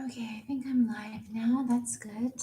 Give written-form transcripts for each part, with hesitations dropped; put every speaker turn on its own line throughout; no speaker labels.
Okay, I think I'm live now. That's good.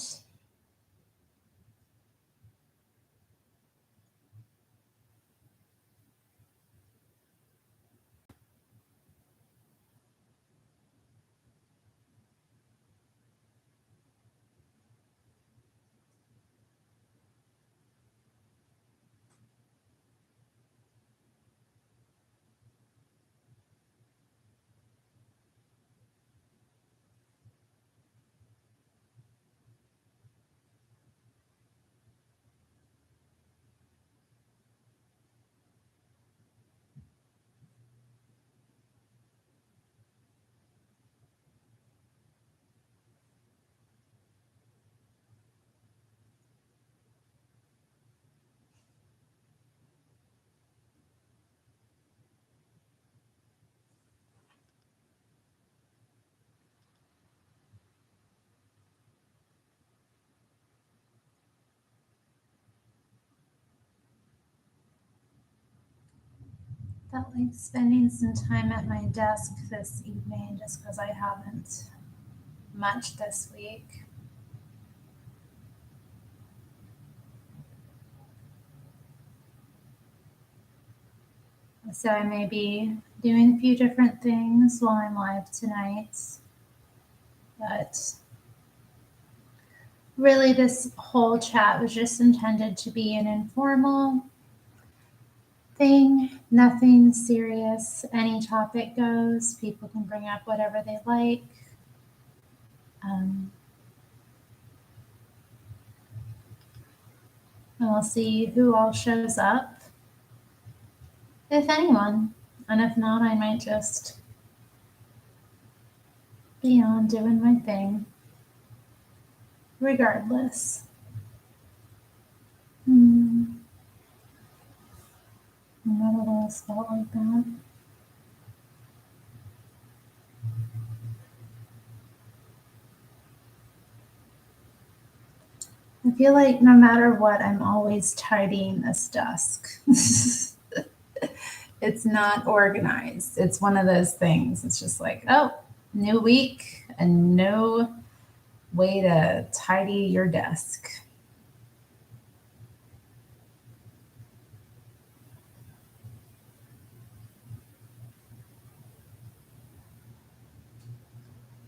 Felt like spending some time at my desk this evening just because I haven't much this week. So I may be doing a few different things while I'm live tonight. But really, this whole chat was just intended to be an informal thing, nothing serious. Any topic goes. People can bring up whatever they like. And we'll see who all shows up, if anyone. And if not, I might just be on doing my thing, regardless. I never really felt like that. I feel like no matter what, I'm always tidying this desk. It's not organized. It's one of those things. It's just like, oh, new week and no way to tidy your desk.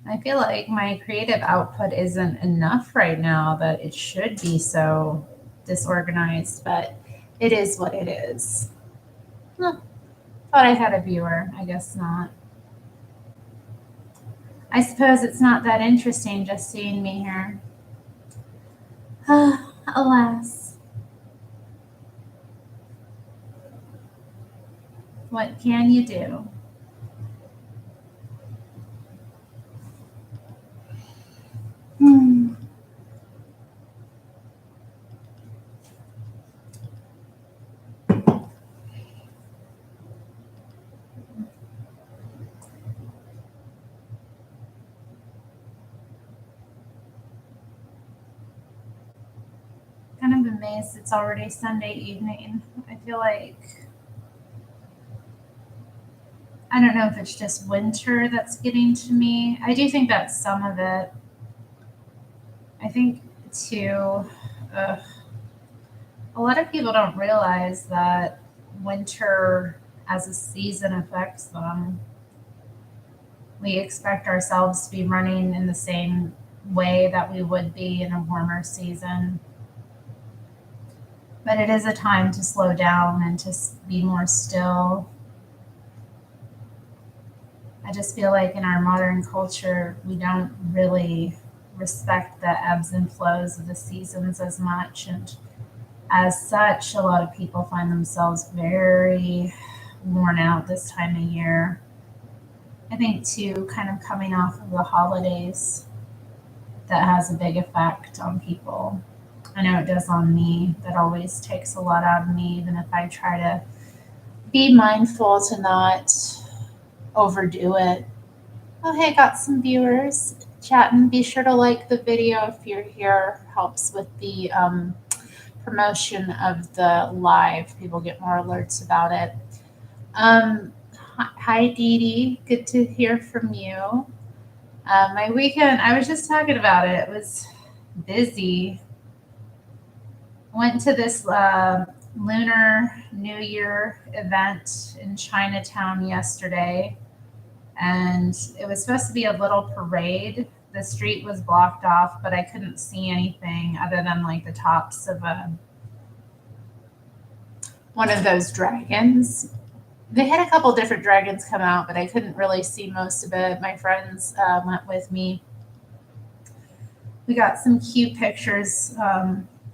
I feel like my creative output isn't enough right now, that it should be so disorganized, but it is what it is. Huh. Thought I had a viewer. I guess not. I suppose it's not that interesting just seeing me here. Alas. What can you do? Hmm. Kind of amazed it's already Sunday evening. I feel like, I don't know if it's just winter that's getting to me. I do think that's some of it. I think, too, a lot of people don't realize that winter as a season affects them. We expect ourselves to be running in the same way that we would be in a warmer season. But it is a time to slow down and to be more still. I just feel like in our modern culture, we don't really respect the ebbs and flows of the seasons as much. And as such, a lot of people find themselves very worn out this time of year. I think, too, kind of coming off of the holidays, that has a big effect on people. I know it does on me. That always takes a lot out of me, even if I try to be mindful to not overdo it. Oh, hey, got some viewers chatting. Be sure to like the video if you're here. Helps with the promotion of the live. People get more alerts about it. Hi, Dee Dee. Good to hear from you. My weekend, I was just talking about it. It was busy. Went to this Lunar New Year event in Chinatown yesterday, and it was supposed to be a little parade. The street was blocked off, but I couldn't see anything other than like the tops of one of those dragons. They had a couple different dragons come out, but I couldn't really see most of it. My friends went with me. We got some cute pictures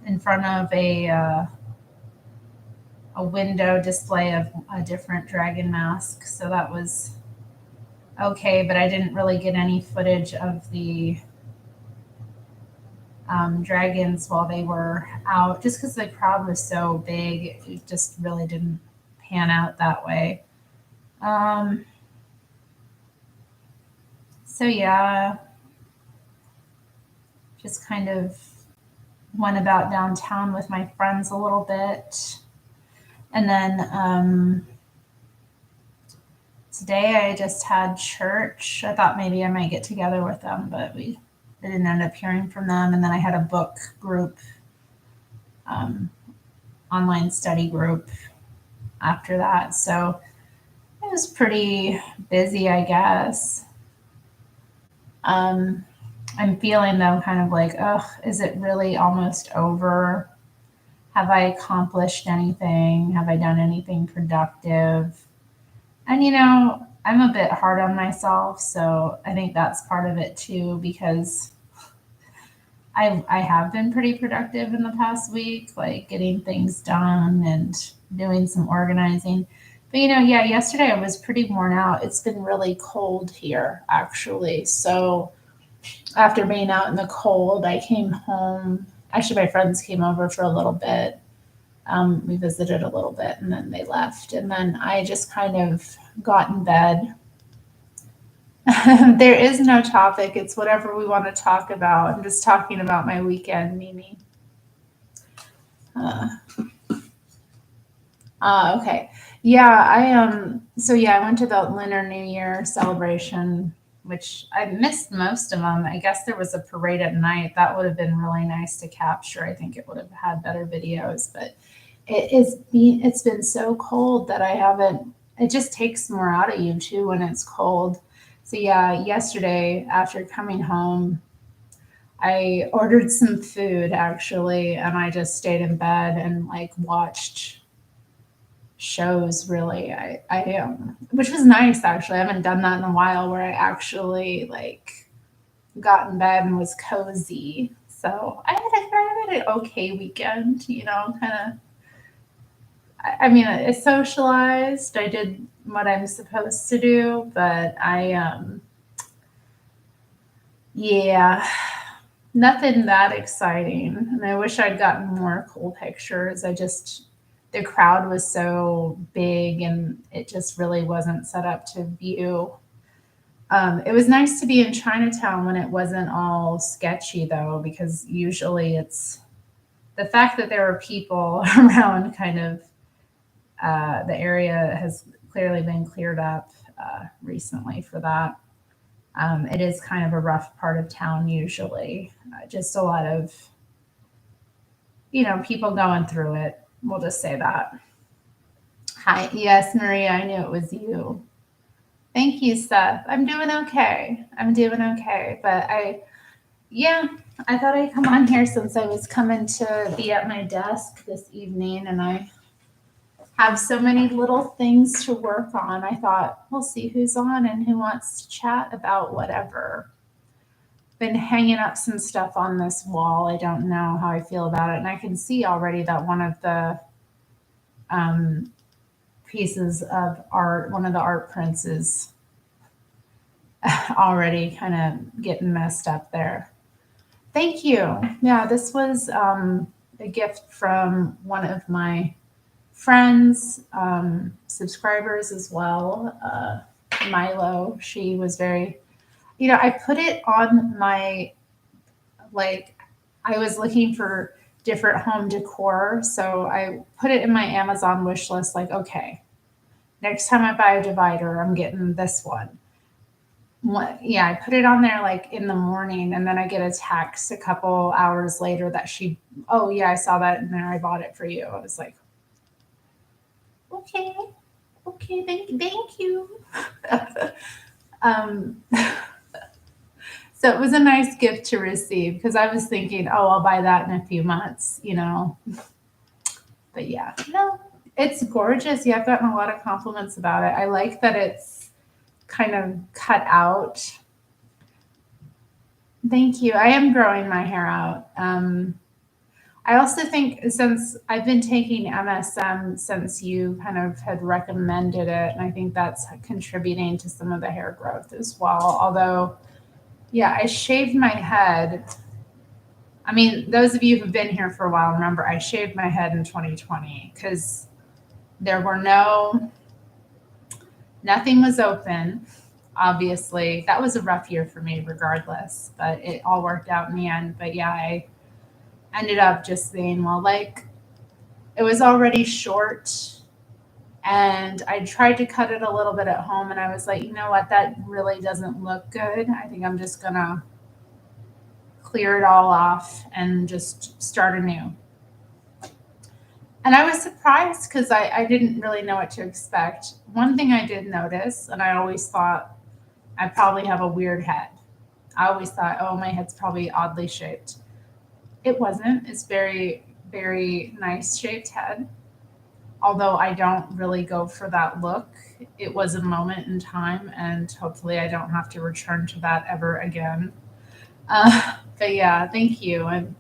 in front of a window display of a different dragon mask, so that was okay. But I didn't really get any footage of the dragons while they were out, just because the crowd was so big. It just really didn't pan out that way. Um, so yeah, just kind of went about downtown with my friends a little bit. And then today I just had church. I thought maybe I might get together with them, but we didn't end up hearing from them. And then I had a book group, um, online study group after that. So it was pretty busy, I guess. Um, I'm feeling though kind of like, oh, is it really almost over? Have I accomplished anything? Have I done anything productive? And I'm a bit hard on myself, so I think that's part of it too because I have been pretty productive in the past week, like getting things done and doing some organizing. But yeah, yesterday I was pretty worn out. It's been really cold here actually. So after being out in the cold, I came home. Actually, my friends came over for a little bit. We visited a little bit and then they left. And then I just kind of got in bed. There is no topic. It's whatever we want to talk about. I'm just talking about my weekend, Mimi. Uh, okay. Yeah, so yeah, I went to the Lunar New Year celebration, which I missed most of them. I guess there was a parade at night. That would have been really nice to capture. I think it would have had better videos, but it's been so cold that I haven't. It just takes more out of you too when it's cold. So yeah, yesterday after coming home, I ordered some food actually, and I just stayed in bed and like watched shows. Really, which was nice actually. I haven't done that in a while where I actually like got in bed and was cozy. So I had an okay weekend. Kind of. I mean, I socialized. I did what I'm supposed to do, but yeah, nothing that exciting. And I wish I'd gotten more cool pictures. The crowd was so big and it just really wasn't set up to view. It was nice to be in Chinatown when it wasn't all sketchy though, because usually it's the fact that there were people around kind of the area has clearly been cleared up recently for that. It is kind of a rough part of town usually. Just a lot of, people going through it. We'll just say that. Hi. Yes, Maria, I knew it was you. Thank you, Seth. I'm doing okay. I'm doing okay. Yeah, I thought I'd come on here since I was coming to be at my desk this evening and I have so many little things to work on. I thought, we'll see who's on and who wants to chat about whatever. Been hanging up some stuff on this wall. I don't know how I feel about it. And I can see already that one of the um, pieces of art, one of the art prints is already kind of getting messed up there. Thank you. Yeah, this was a gift from one of my friends, subscribers as well. Milo, she was very, I put it on my, like, I was looking for different home decor. So I put it in my Amazon wish list, like, okay, next time I buy a divider, I'm getting this one. Yeah, I put it on there like in the morning, and then I get a text a couple hours later that oh yeah, I saw that in there. I bought it for you. I was like, okay, okay, thank you. um, so it was a nice gift to receive because I was thinking, oh, I'll buy that in a few months, But yeah, no, it's gorgeous. Yeah, I've gotten a lot of compliments about it. I like that it's kind of cut out. Thank you. I am growing my hair out. I also think since I've been taking MSM since you kind of had recommended it, and I think that's contributing to some of the hair growth as well. Although, yeah, I shaved my head. I mean, those of you who've been here for a while remember I shaved my head in 2020 because there were nothing was open. Obviously, that was a rough year for me regardless, but it all worked out in the end. But yeah, I ended up just saying, well, like it was already short and I tried to cut it a little bit at home and I was like, you know what, that really doesn't look good. I think I'm just gonna clear it all off and just start anew. And I was surprised because I didn't really know what to expect. One thing I did notice, and I always thought I probably have a weird head. I always thought, oh, my head's probably oddly shaped. It wasn't. It's very, very nice shaped head. Although I don't really go for that look, it was a moment in time, and hopefully I don't have to return to that ever again. But yeah, thank you. I've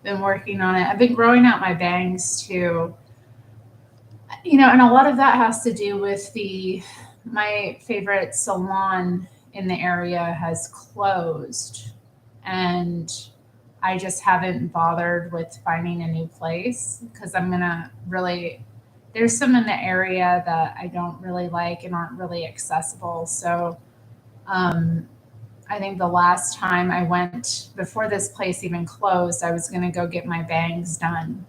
been working on it. I've been growing out my bangs too. And a lot of that has to do with my favorite salon in the area has closed, and I just haven't bothered with finding a new place because I'm gonna really. There's some in the area that I don't really like and aren't really accessible. So um, I think the last time I went before this place even closed, I was gonna go get my bangs done.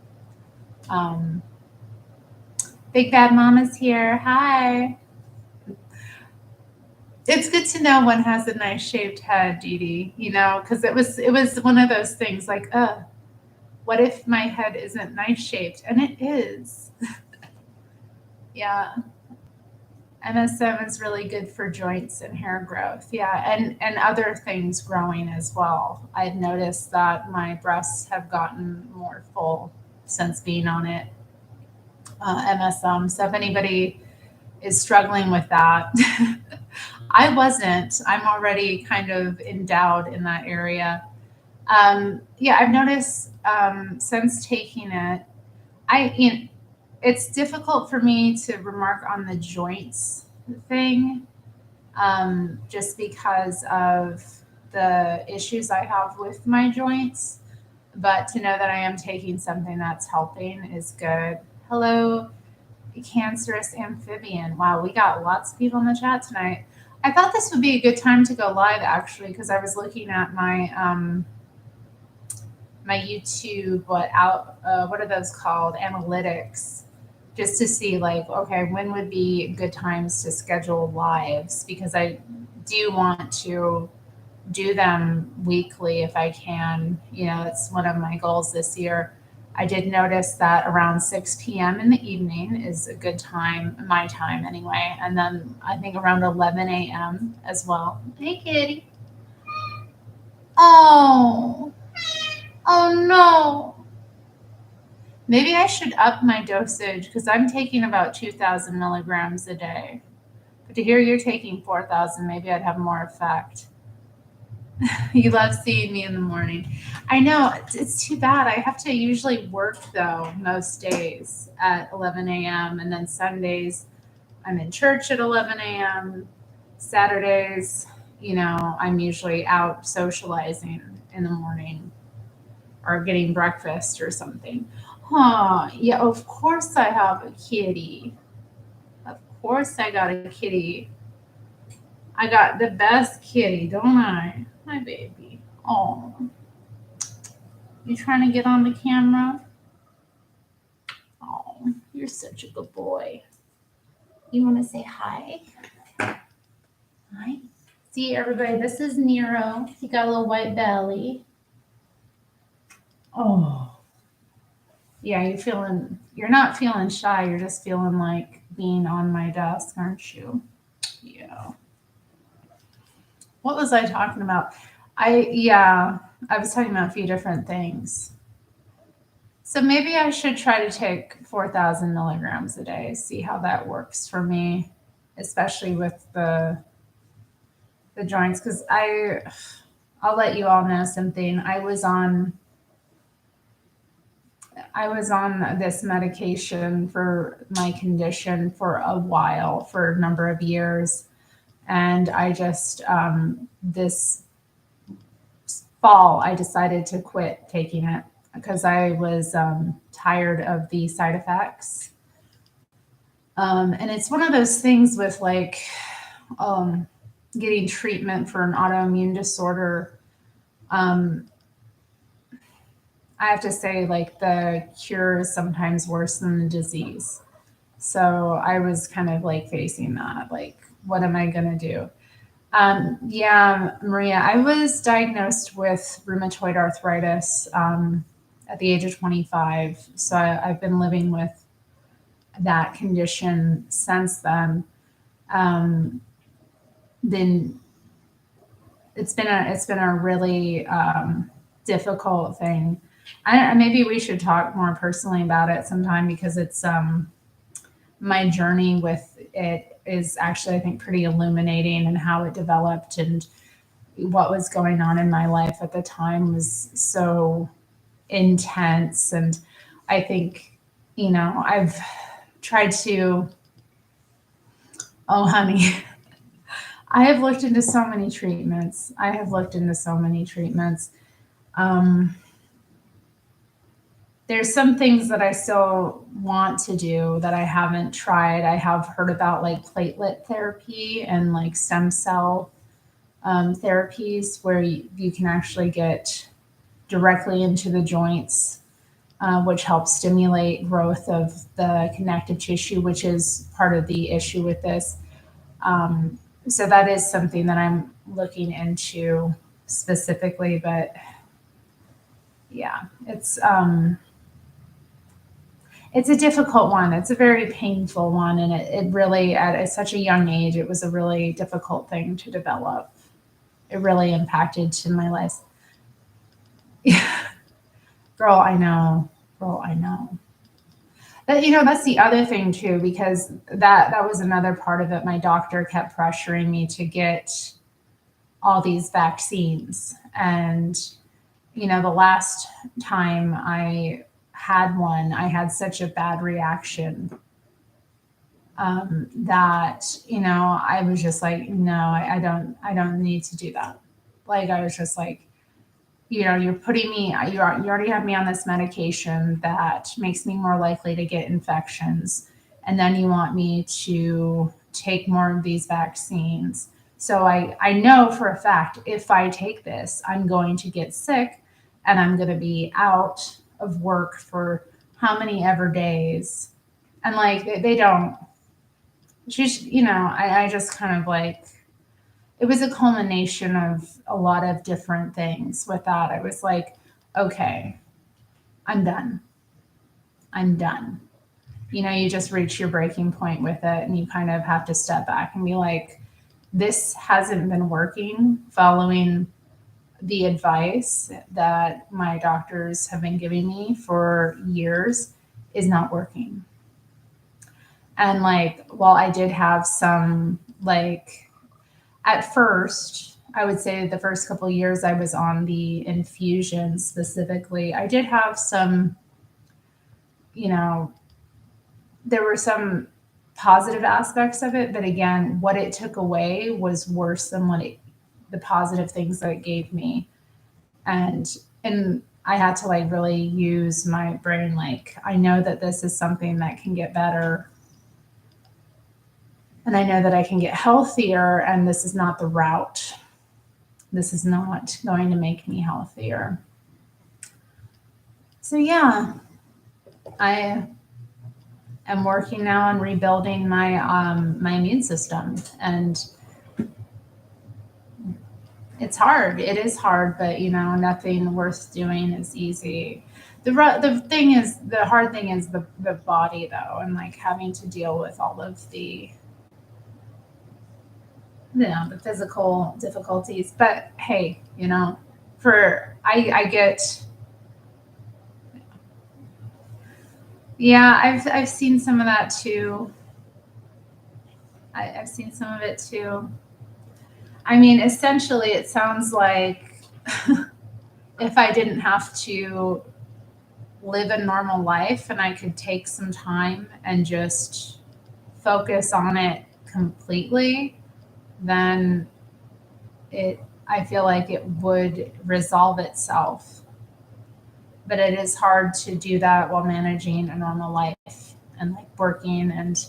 Um, Big Bad Mama's here. Hi. It's good to know one has a nice shaped head, Dee Dee, because it was one of those things like, what if my head isn't nice shaped? And it is. Yeah. MSM is really good for joints and hair growth. Yeah, and other things growing as well. I've noticed that my breasts have gotten more full since being on it. MSM. So if anybody is struggling with that, I wasn't. I'm already kind of endowed in that area. Yeah, I've noticed since taking it, it's difficult for me to remark on the joints thing, just because of the issues I have with my joints. But to know that I am taking something that's helping is good. Hello, cancerous amphibian. Wow, we got lots of people in the chat tonight. I thought this would be a good time to go live actually, because I was looking at my YouTube, what are those called? Analytics, just to see like, okay, when would be good times to schedule lives, because I do want to do them weekly if I can. It's one of my goals this year. I did notice that around 6 p.m. in the evening is a good time, my time anyway. And then I think around 11 a.m. as well. Hey, kitty. Oh, oh no. Maybe I should up my dosage because I'm taking about 2,000 milligrams a day. But to hear you're taking 4,000, maybe I'd have more effect. You love seeing me in the morning. I know, it's too bad. I have to usually work, though, most days at 11 a.m. And then Sundays, I'm in church at 11 a.m. Saturdays, I'm usually out socializing in the morning or getting breakfast or something. Huh, yeah, of course I have a kitty. Of course I got a kitty. I got the best kitty, don't I? My baby. Oh, you trying to get on the camera? Oh, you're such a good boy. You want to say hi? Hi? See, everybody, this is Nero. He got a little white belly. Oh. Yeah, you're not feeling shy. You're just feeling like being on my desk, aren't you? Yeah. What was I talking about? I was talking about a few different things. So maybe I should try to take 4,000 milligrams a day, see how that works for me, especially with the joints. Because I'll let you all know something. I was on this medication for my condition for a while, for a number of years, and I just this fall I decided to quit taking it because I was tired of the side effects. And it's one of those things with like um, getting treatment for an autoimmune disorder. Um, I have to say, like, the cure is sometimes worse than the disease. So I was kind of like facing that, like, what am I going to do? Yeah, Maria, I was diagnosed with rheumatoid arthritis at the age of 25. So I've been living with that condition since then. Um, then it's been a really difficult thing. Maybe we should talk more personally about it sometime because it's my journey with it is actually, I think, pretty illuminating, and how it developed and what was going on in my life at the time was so intense. And I think, I've tried to, oh, honey, I have looked into so many treatments. I have looked into so many treatments. Um, there's some things that I still want to do that I haven't tried. I have heard about like platelet therapy and like stem cell therapies where you can actually get directly into the joints, which helps stimulate growth of the connective tissue, which is part of the issue with this. Um, so that is something that I'm looking into specifically, but yeah, it's a difficult one. It's a very painful one, and it really, at such a young age, it was a really difficult thing to develop. It really impacted to my life. Girl, I know. Girl, I know. That's the other thing too, because that was another part of it. My doctor kept pressuring me to get all these vaccines, and the last time I had one, I had such a bad reaction that I was just like, no, I don't need to do that. Like I was just like, you're putting me, you already have me on this medication that makes me more likely to get infections, and then you want me to take more of these vaccines. So I know for a fact if I take this, I'm going to get sick, and I'm going to be out of work for how many ever days. And like they don't, she's, I just kind of like, it was a culmination of a lot of different things with that. I was like, okay, I'm done. I'm done. You just reach your breaking point with it, and you kind of have to step back and be like, this hasn't been working. Following the advice that my doctors have been giving me for years is not working. And like, while I did have some, like, at first, I would say the first couple of years I was on the infusion specifically, I did have some, you know, there were some positive aspects of it, but again, what it took away was worse than the positive things that it gave me. And I had to like really use my brain. Like, I know that this is something that can get better, and I know that I can get healthier, and this is not the route. This is not going to make me healthier. So yeah, I am working now on rebuilding my my immune system, and It's hard. It is hard, but nothing worth doing is easy. The thing is, the hard thing is the body though, and like having to deal with all of the physical difficulties. But hey, for I get, yeah, I've seen some of that too. I've seen some of it too. I mean, essentially, it sounds like if I didn't have to live a normal life and I could take some time and just focus on it completely, then I feel like it would resolve itself. But it is hard to do that while managing a normal life and like working. And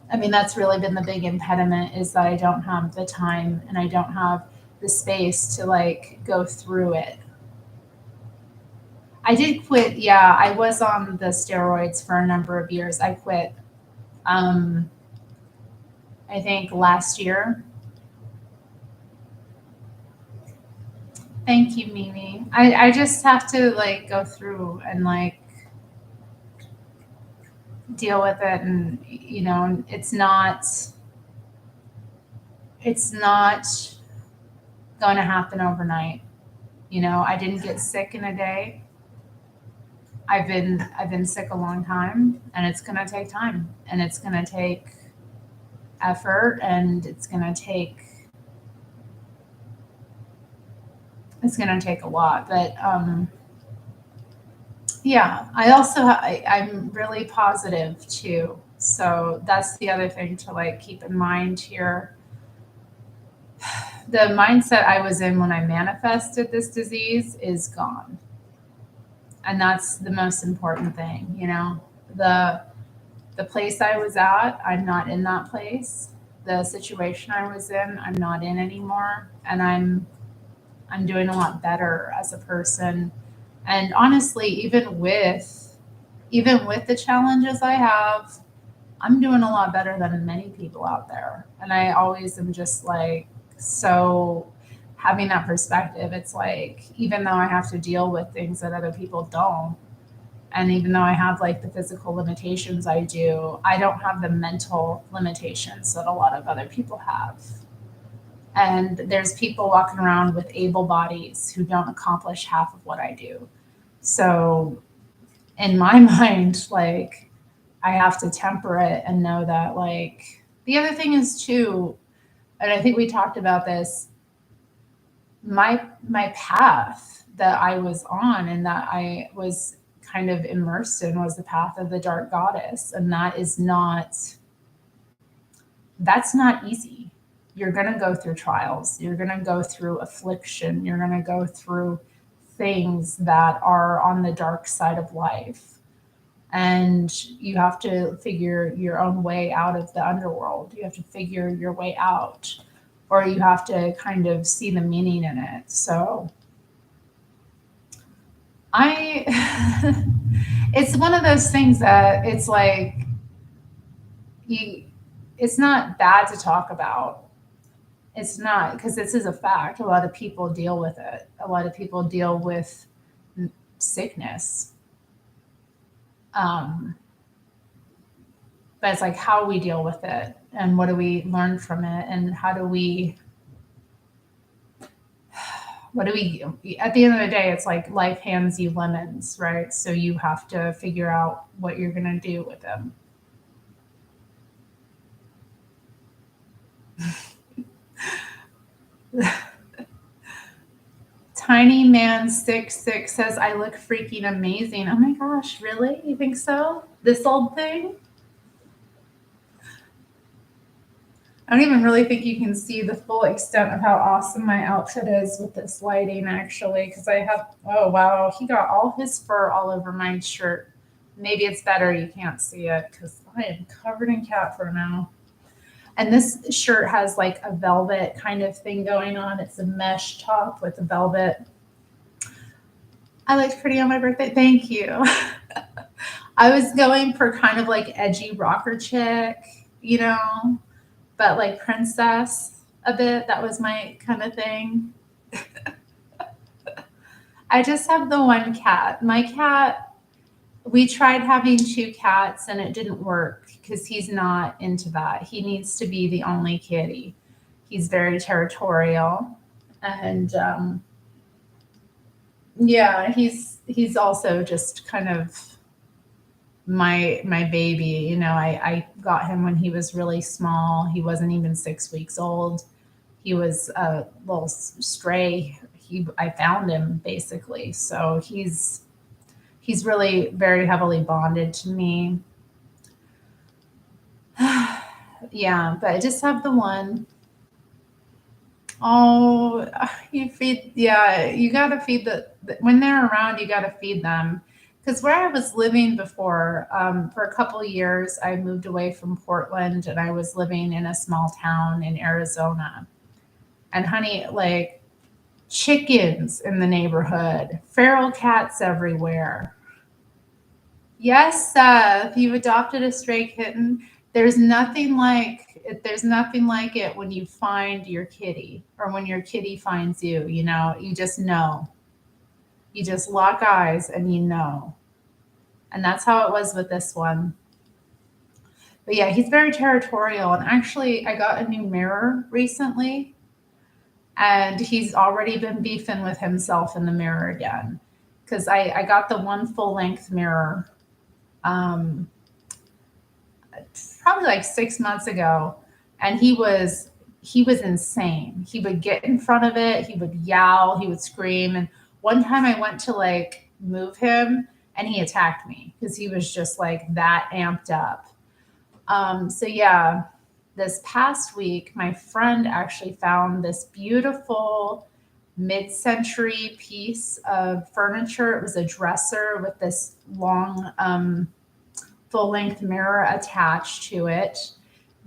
I mean, that's really been the big impediment, is that I don't have the time and I don't have the space to like go through it. I did quit. Yeah, I was on the steroids for a number of years. I quit, um, I think last year. Thank you, Mimi. I just have to like go through and like deal with it, and it's not going to happen overnight. I didn't get sick in a day. I've been sick a long time, and it's going to take time, and it's going to take effort, and it's going to take a lot. But yeah, I'm really positive too. So that's the other thing to like keep in mind here. The mindset I was in when I manifested this disease is gone. And that's the most important thing. The place I was at, I'm not in that place. The situation I was in, I'm not in anymore. And I'm doing a lot better as a person. And honestly, even with the challenges I have, I'm doing a lot better than many people out there. And I always am just like, so having that perspective, it's like, even though I have to deal with things that other people don't, and even though I have like the physical limitations I do, I don't have the mental limitations that a lot of other people have. And there's people walking around with able bodies who don't accomplish half of what I do. So in my mind, like, I have to temper it and know that, like, the other thing is too, and I think we talked about this, my path that I was on and that I was kind of immersed in was the path of the dark goddess. And that's not easy. You're going to go through trials. You're going to go through affliction. You're going to go through things that are on the dark side of life. And you have to figure your own way out of the underworld. You have to figure your way out, or you have to kind of see the meaning in it. So I, it's one of those things that it's like, you, it's not bad to talk about. It's not, because this is a fact. A lot of people deal with it. A lot of people deal with sickness. Um, but it's like how we deal with it, and what do we learn from it, and what do we at the end of the day, it's like life hands you lemons, right? So you have to figure out what you're going to do with them. Tiny man 66 says I look freaking amazing. Oh my gosh, really? You think so? This old thing? I don't even really think you can see the full extent of how awesome my outfit is with this lighting, actually, because I have, oh wow, he got all his fur all over my shirt. Maybe it's better you can't see it because I am covered in cat fur now. And this shirt has like a velvet kind of thing going on. It's a mesh top with a velvet. I looked pretty on my birthday. Thank you. I was going for kind of like edgy rocker chick, you know, but like princess. a bit. That was my kind of thing. I just have the one cat. My cat, we tried having two cats and it didn't work because he's not into that. He needs to be the only kitty. He's very territorial. And yeah, he's also just kind of my baby. I got him when he was really small. He wasn't even 6 weeks old. He was a little stray. I found him basically. So he's really very heavily bonded to me. Yeah, but I just have the one. Oh, you feed, yeah, you got to feed when they're around, you got to feed them. Because where I was living before, for a couple of years, I moved away from Portland and I was living in a small town in Arizona. And honey, like chickens in the neighborhood, feral cats everywhere. Yes, Seth, you adopted a stray kitten. There's nothing like it when you find your kitty or when your kitty finds you, you just know. You just lock eyes and you know. And that's how it was with this one. But yeah, he's very territorial. And actually, I got a new mirror recently and he's already been beefing with himself in the mirror again. Because I got the one full length mirror um, probably like 6 months ago, and he was insane. He would get in front of it, he would yowl, he would scream, and one time I went to like move him, and he attacked me because he was just like that amped up. So yeah, this past week, my friend actually found this beautiful mid-century piece of furniture. It was a dresser with this long full length mirror attached to it.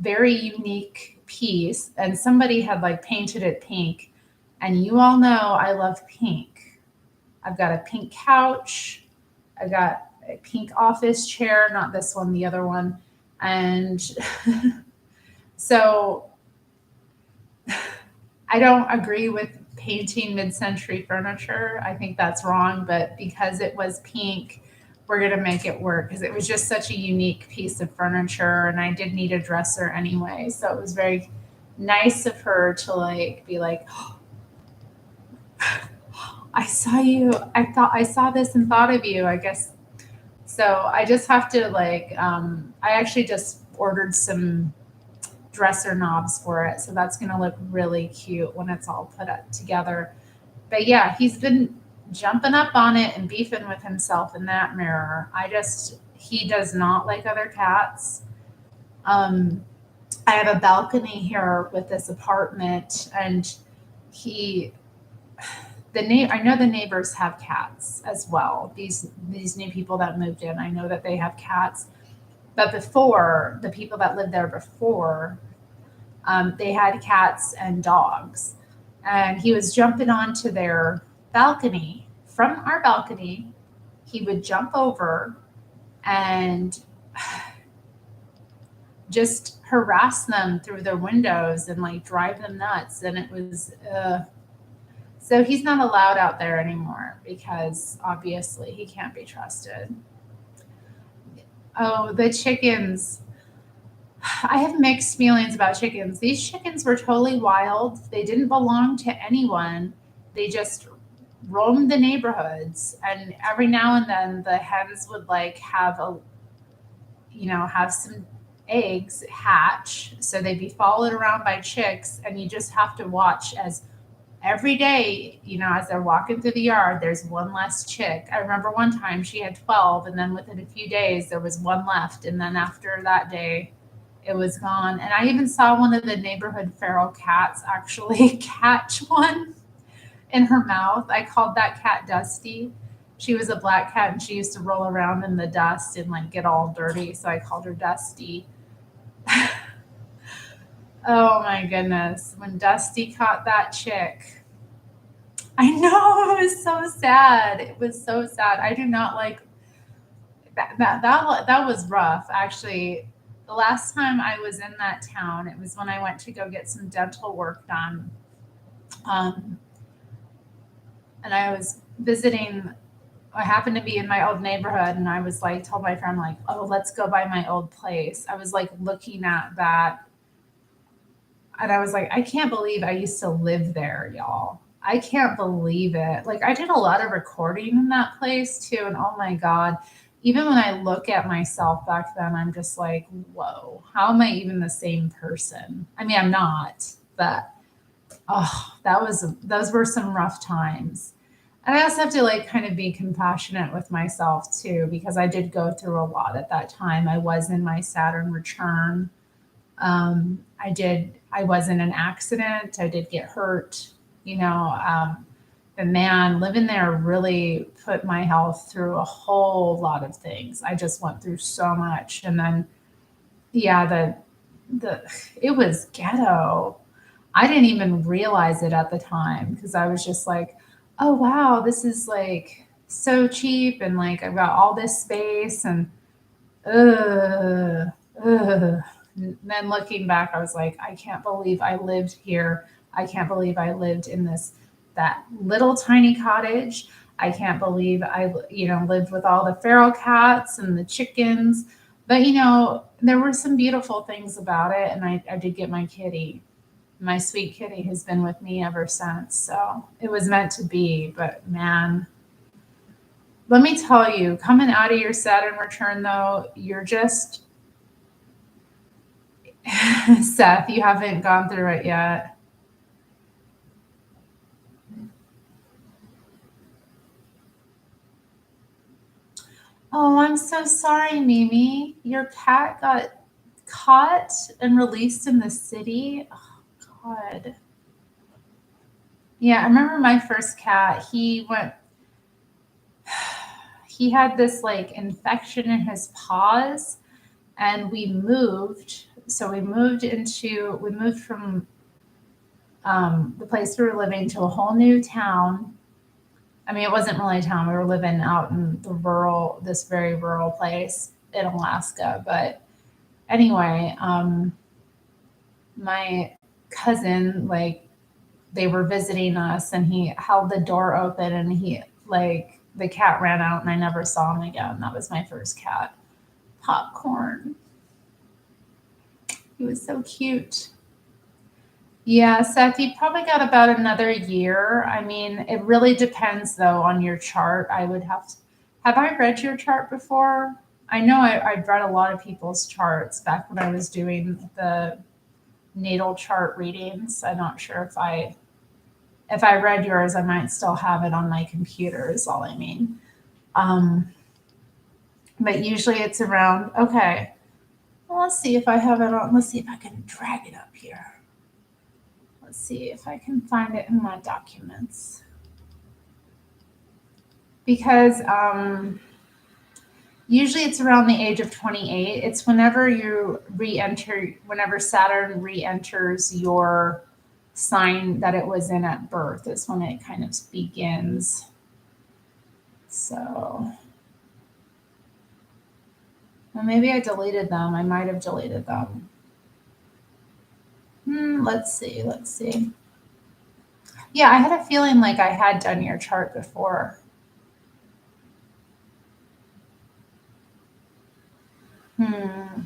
Very unique piece. And somebody had like painted it pink. And you all know I love pink. I've got a pink couch. I got a pink office chair, not this one, the other one. And so I don't agree with painting mid-century furniture. I think that's wrong, but because it was pink, we're going to make it work because it was just such a unique piece of furniture and I did need a dresser anyway. So it was very nice of her to like be like, oh, I saw you. I saw this and thought of you, I guess. So I just have to like, I actually just ordered some dresser knobs for it. So that's going to look really cute when it's all put up together. But yeah, he's been jumping up on it and beefing with himself in that mirror. He does not like other cats. Um, I have a balcony here with this apartment, and he, I know the neighbors have cats as well. These new people that moved in, I know that they have cats. But before, the people that lived there before, they had cats and dogs. And he was jumping onto their balcony. From our balcony, he would jump over and just harass them through their windows and like drive them nuts. And it was, so he's not allowed out there anymore because obviously he can't be trusted. Oh, the chickens. I have mixed feelings about chickens. These chickens were totally wild. They didn't belong to anyone. They just roamed the neighborhoods. And every now and then the hens would like have some eggs hatch. So they'd be followed around by chicks. And you just have to watch as every day, as they're walking through the yard, there's one less chick. I remember one time she had 12, and then within a few days, there was one left. And then after that day, it was gone. And I even saw one of the neighborhood feral cats actually catch one in her mouth. I called that cat Dusty. She was a black cat and she used to roll around in the dust and like get all dirty. So I called her Dusty. Oh my goodness. When Dusty caught that chick, I know it was so sad. It was so sad. I do not like that was rough actually. The last time I was in that town, it was when I went to go get some dental work done. Um, and I was visiting, I happened to be in my old neighborhood, and I was like, told my friend, like, oh, let's go by my old place. I was like looking at that, and I was like, I can't believe I used to live there, y'all. I can't believe it. Like, I did a lot of recording in that place too, and oh my God, even when I look at myself back then, I'm just like, whoa, how am I even the same person? I mean, I'm not, but oh, those were some rough times. And I also have to like kind of be compassionate with myself too, because I did go through a lot at that time. I was in my Saturn return. I was in an accident. I did get hurt, you know. The man living there really put my health through a whole lot of things. I just went through so much. And then, yeah, the, it was ghetto. I didn't even realize it at the time because I was just like, oh, wow, this is like so cheap. And like, I've got all this space and, ugh, ugh. And then looking back, I was like, I can't believe I lived here. I can't believe I lived in that little tiny cottage. I can't believe I, lived with all the feral cats and the chickens. But, there were some beautiful things about it. And I did get my kitty. My sweet kitty has been with me ever since. So it was meant to be. But man, let me tell you, coming out of your Saturn return, though, you're just, Seth, you haven't gone through it yet. Oh, I'm so sorry, Mimi. Your cat got caught and released in the city. Oh, God. Yeah, I remember my first cat. He had this like infection in his paws, and we moved. So we moved from the place we were living to a whole new town. I mean, it wasn't really a town. We were living out in this very rural place in Alaska. But anyway, my cousin, like, they were visiting us, and he held the door open, and the cat ran out, and I never saw him again. That was my first cat, Popcorn. He was so cute. Yeah, Seth, you probably got about another year. I mean, it really depends though on your chart. Have I read your chart before? I know I've read a lot of people's charts back when I was doing the natal chart readings. I'm not sure if I read yours, I might still have it on my computer is all I mean. Um, but usually it's around, okay, well, let's see if I have it on. Let's see if I can drag it up here. Let's see if I can find it in my documents. Because usually it's around the age of 28. It's whenever Saturn re enters your sign that it was in at birth, is when it kind of begins. So, well, maybe I deleted them. I might have deleted them. Let's see. Let's see. Yeah, I had a feeling like I had done your chart before. Hmm.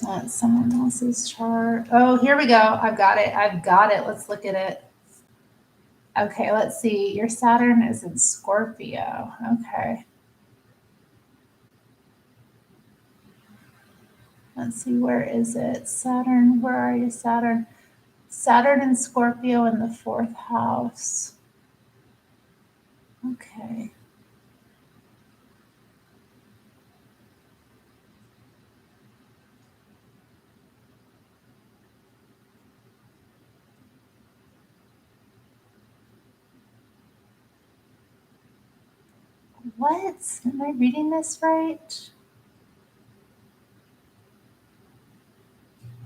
That's someone else's chart. Oh, here we go. I've got it. I've got it. Let's look at it. Okay, let's see. Your Saturn is in Scorpio. Okay. Let's see. Where is it? Saturn. Where are you, Saturn? Saturn in Scorpio in the fourth house. Okay. What? Am I reading this right?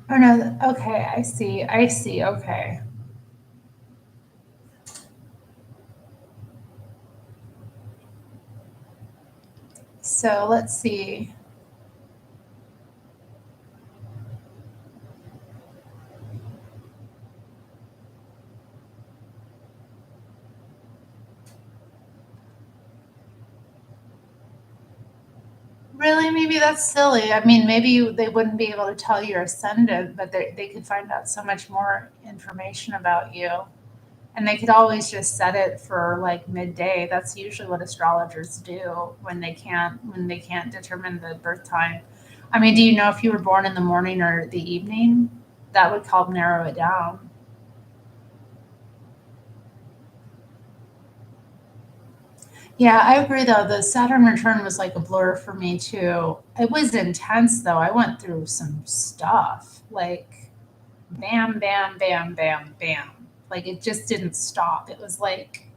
Oh no. Okay, I see. I see. Okay. So let's see. Really, maybe that's silly. I mean, maybe they wouldn't be able to tell your ascendant, but they could find out so much more information about you. And they could always just set it for like midday. That's usually what astrologers do when they can't determine the birth time. I mean, do you know if you were born in the morning or the evening? That would help narrow it down. Yeah, I agree though. The Saturn return was like a blur for me too. It was intense though. I went through some stuff. Like bam, bam, bam, bam, bam. Like it just didn't stop. It was like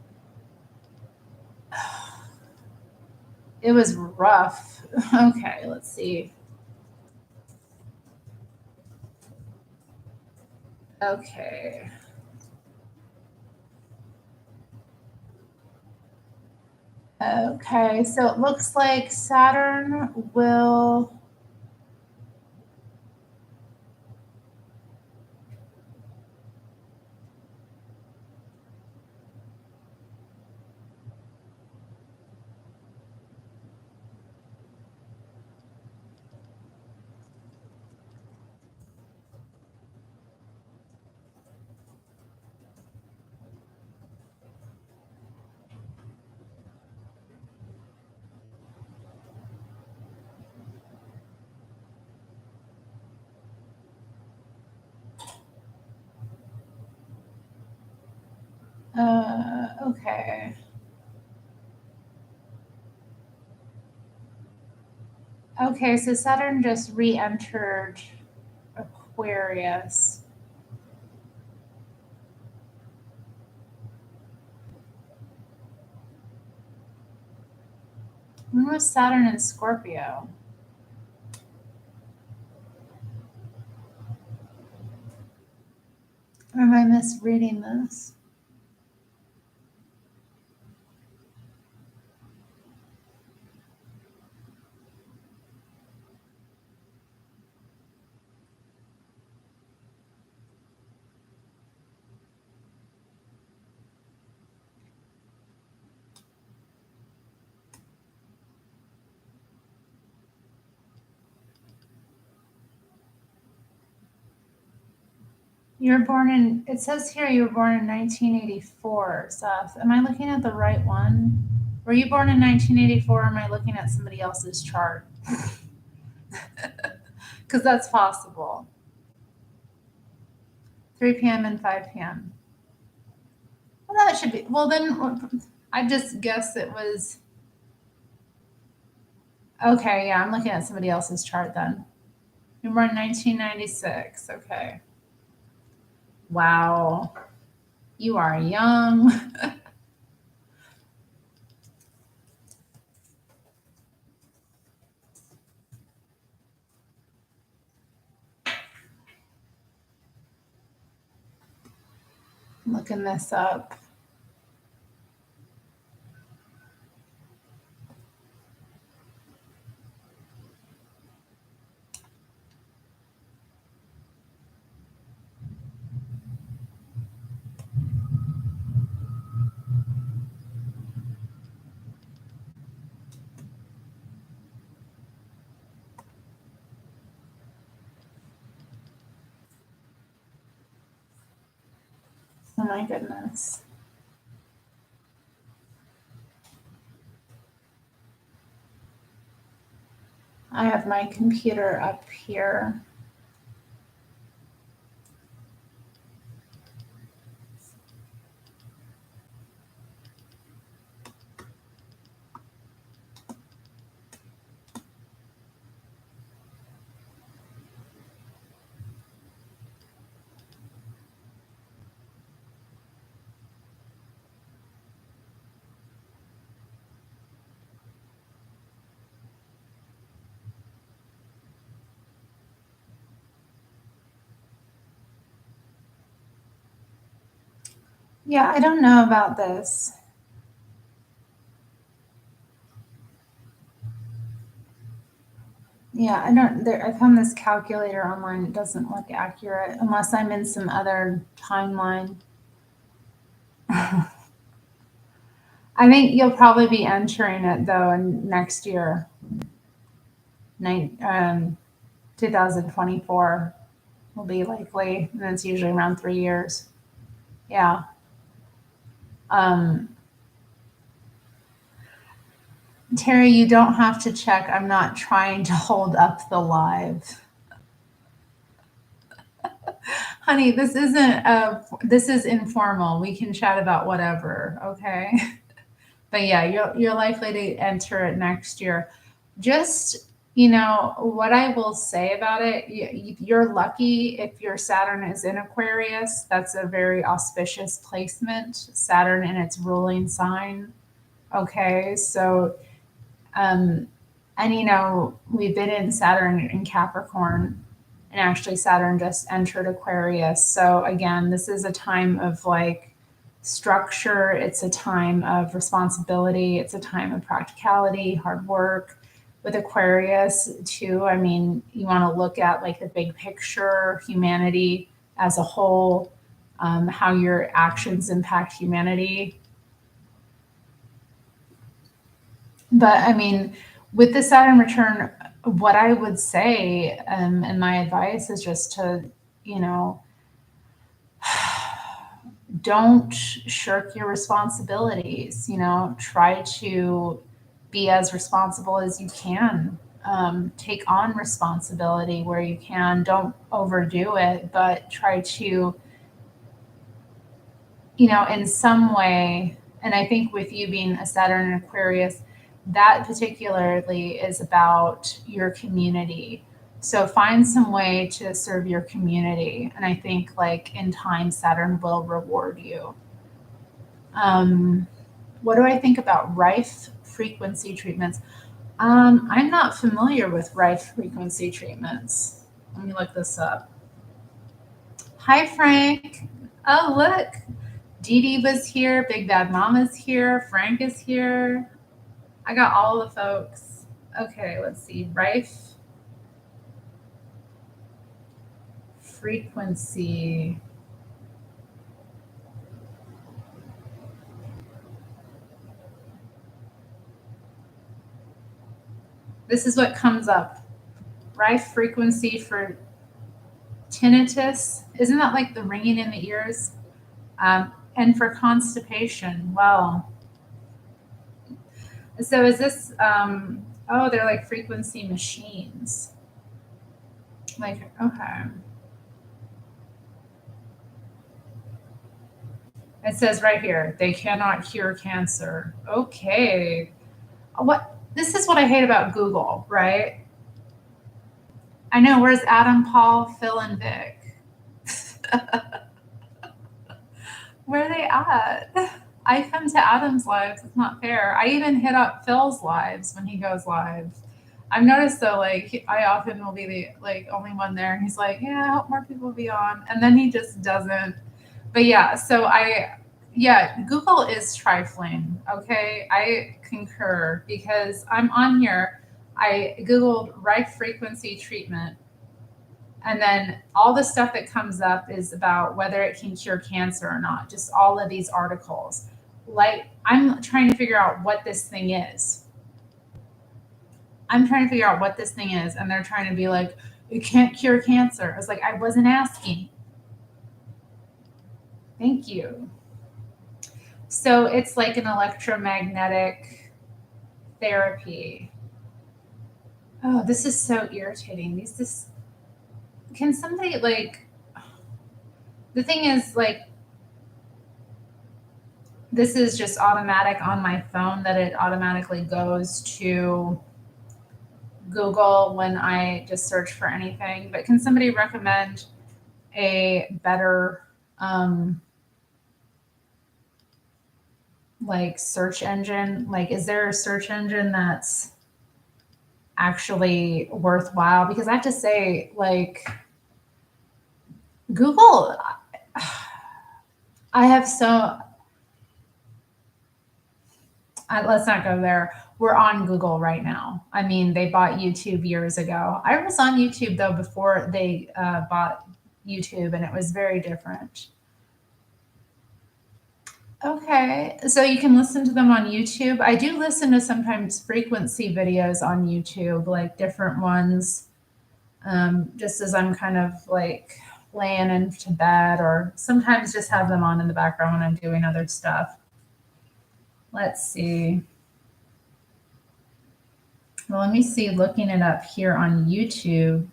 it was rough. Okay, let's see. Okay. Okay, so it looks like Saturn will. Okay. Okay, so Saturn just re entered Aquarius. When was Saturn in Scorpio? Or am I misreading this? You were born in, it says here you were born in 1984, Seth. Am I looking at the right one? Were you born in 1984 or am I looking at somebody else's chart? Because that's possible. 3 p.m. and 5 p.m. Well, that should be, well, then I just guess it was, okay, yeah, I'm looking at somebody else's chart then. You were born in 1996, okay. Wow, you are young. Looking this up. Oh my goodness. I have my computer up here. Yeah, I don't know about this. Yeah, I don't. There, I found this calculator online. It doesn't look accurate unless I'm in some other timeline. I think you'll probably be entering it though in next year. 2024 will be likely, and it's usually around 3 years. Yeah. Um, Terry, you don't have to check. I'm not trying to hold up the live. Honey, this is informal. We can chat about whatever, okay? But yeah, you're likely to enter it next year. Just, what I will say about it, you're lucky if your Saturn is in Aquarius. That's a very auspicious placement, Saturn in its ruling sign. Okay, so and we've been in Saturn in Capricorn, and actually Saturn just entered Aquarius. So again, this is a time of like structure, it's a time of responsibility, it's a time of practicality, hard work. With Aquarius too, I mean, you want to look at like the big picture, humanity as a whole, how your actions impact humanity. But I mean, with the Saturn return, what I would say, and my advice is just to, you know, don't shirk your responsibilities. Try to be as responsible as you can. Take on responsibility where you can. Don't overdo it, but try to, in some way. And I think with you being a Saturn and Aquarius, that particularly is about your community. So find some way to serve your community. And I think like in time, Saturn will reward you. What do I think about Rife frequency treatments? I'm not familiar with Rife frequency treatments. Let me look this up. Hi, Frank. Oh, look. Dee Dee was here. Big Bad Mama's here. Frank is here. I got all the folks. Okay, let's see. Rife frequency. This is what comes up. Rife frequency for tinnitus. Isn't that like the ringing in the ears? And for constipation. Well, so is this, they're like frequency machines. Like, okay. It says right here, they cannot cure cancer. Okay. This is what I hate about Google, right? I know, where's Adam, Paul, Phil, and Vic? Where are they at? I come to Adam's lives. It's not fair. I even hit up Phil's lives when he goes live. I've noticed though, like I often will be the only one there, and he's like, "Yeah, I hope more people be on," and then he just doesn't. But yeah, Google is trifling. Okay, I concur because I'm on here. I Googled Rife frequency treatment, and then all the stuff that comes up is about whether it can cure cancer or not. Just all of these articles. Like, I'm trying to figure out what this thing is. And they're trying to be like, it can't cure cancer. I was like, I wasn't asking. Thank you. So it's like an electromagnetic therapy. Oh, this is so irritating. Can somebody the thing is this is just automatic on my phone that it automatically goes to Google when I just search for anything. But can somebody recommend a better search engine? Is there a search engine that's actually worthwhile? Because I have to say, Google, let's not go there. We're on Google right now. I mean, they bought YouTube years ago. I was on YouTube though before they bought YouTube, and it was very different. Okay, so you can listen to them on YouTube. I do listen to sometimes frequency videos on YouTube, like different ones, just as I'm kind of like laying into bed, or sometimes just have them on in the background when I'm doing other stuff. Let's see. Well, let me see, looking it up here on YouTube.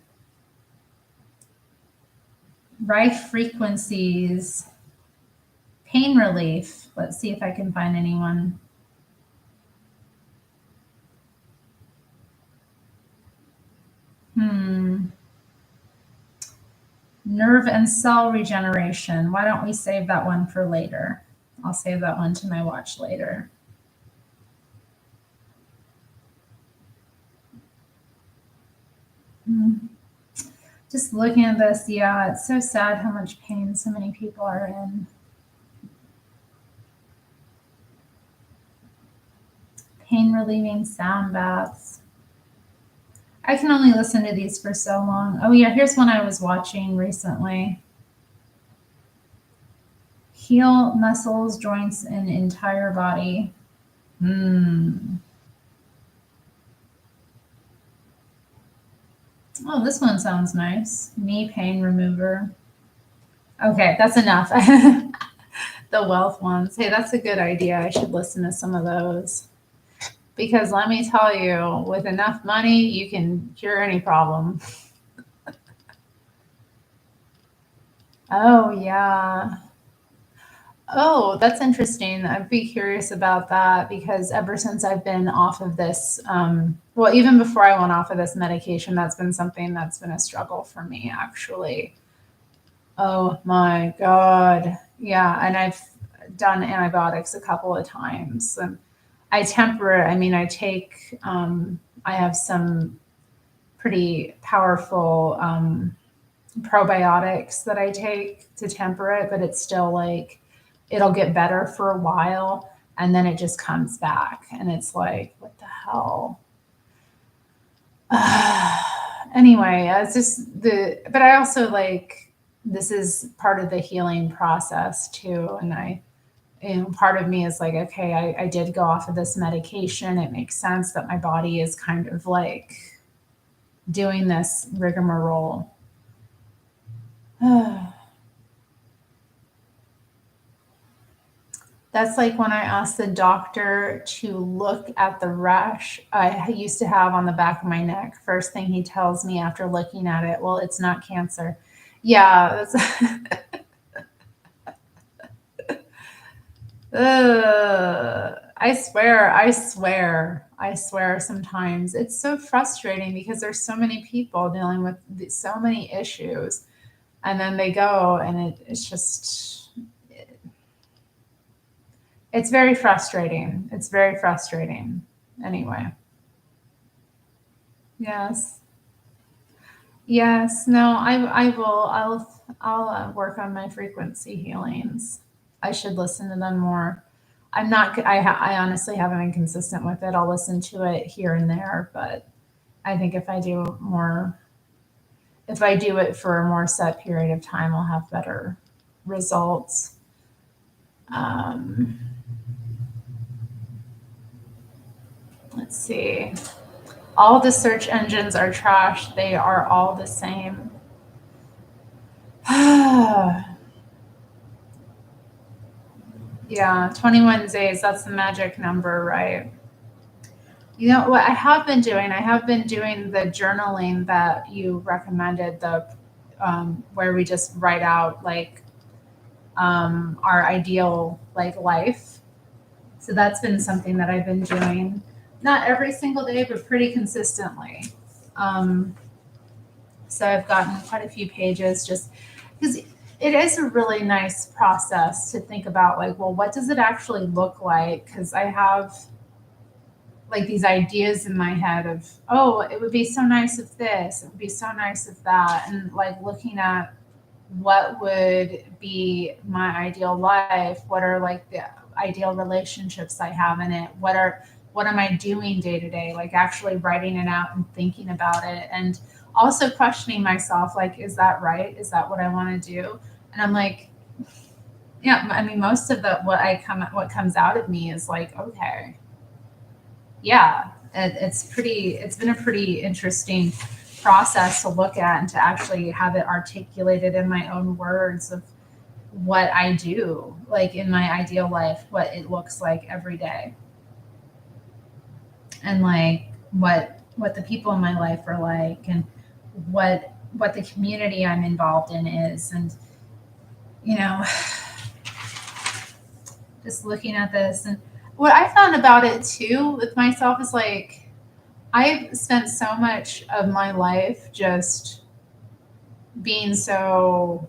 Rife frequencies, pain relief. Let's see if I can find anyone. Nerve and cell regeneration. Why don't we save that one for later? I'll save that one to my watch later. Just looking at this, yeah, it's so sad how much pain so many people are in. Pain relieving sound baths. I can only listen to these for so long. Oh, yeah, here's one I was watching recently. Heal muscles, joints, and entire body. Oh, this one sounds nice. Knee pain remover. Okay, that's enough. The wealth ones. Hey, that's a good idea. I should listen to some of those. Because let me tell you, with enough money, you can cure any problem. Oh, yeah. Oh, that's interesting. I'd be curious about that because ever since I've been off of this, well, even before I went off of this medication, that's been something that's been a struggle for me, actually. Oh my God. Yeah. And I've done antibiotics a couple of times. And I temper it. I mean, I have some pretty powerful probiotics that I take to temper it, but it's still like, it'll get better for a while and then it just comes back. And it's like, what the hell? Anyway, it's just but I also like, this is part of the healing process too. And part of me is like, okay, I did go off of this medication. It makes sense that my body is kind of like doing this rigmarole. That's like when I asked the doctor to look at the rash I used to have on the back of my neck. First thing he tells me after looking at it, well, it's not cancer. Yeah, that's I swear sometimes it's so frustrating because there's so many people dealing with so many issues, and then they go and it's just, it's very frustrating. It's very frustrating. Anyway, yes. Yes, no, I will. I'll work on my frequency healings. I should listen to them more. I'm not. I honestly haven't been consistent with it. I'll listen to it here and there, but I think if I do it for a more set period of time, I'll have better results. Um, let's see. All the search engines are trash. They are all the same. Yeah, 21 days, that's the magic number, right? You know what I have been doing? I have been doing the journaling that you recommended, the where we just write out like our ideal like life. So that's been something that I've been doing, not every single day, but pretty consistently. Um, so I've gotten quite a few pages just because it is a really nice process to think about, like, well, what does it actually look like? Because I have like these ideas in my head of, oh, it would be so nice if this, it would be so nice if that, and like looking at what would be my ideal life, what are like the ideal relationships I have in it, what am I doing day to day, like actually writing it out and thinking about it, and also questioning myself, like, is that right, is that what I want to do? And I'm like, Yeah, I mean, most of the what comes out of me is like, okay, yeah, it's been a pretty interesting process to look at and to actually have it articulated in my own words of what I do, like in my ideal life, what it looks like every day, and like what the people in my life are like, and what the community I'm involved in is, and you know, just looking at this. And what I found about it too with myself is like I've spent so much of my life just being so,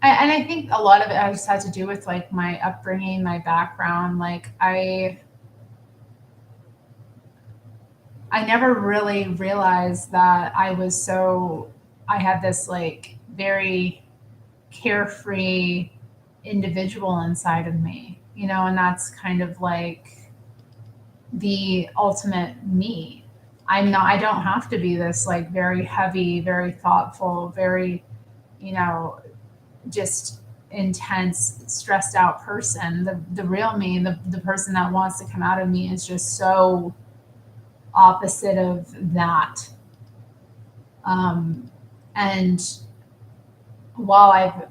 and I think a lot of it just had to do with like my upbringing, my background. Like I never really realized that I had this like very carefree individual inside of me, and that's kind of like the ultimate me. I don't have to be this like very heavy, very thoughtful, very, you know, just intense, stressed out person. The real me, the person that wants to come out of me is just so opposite of that. Um, and while I've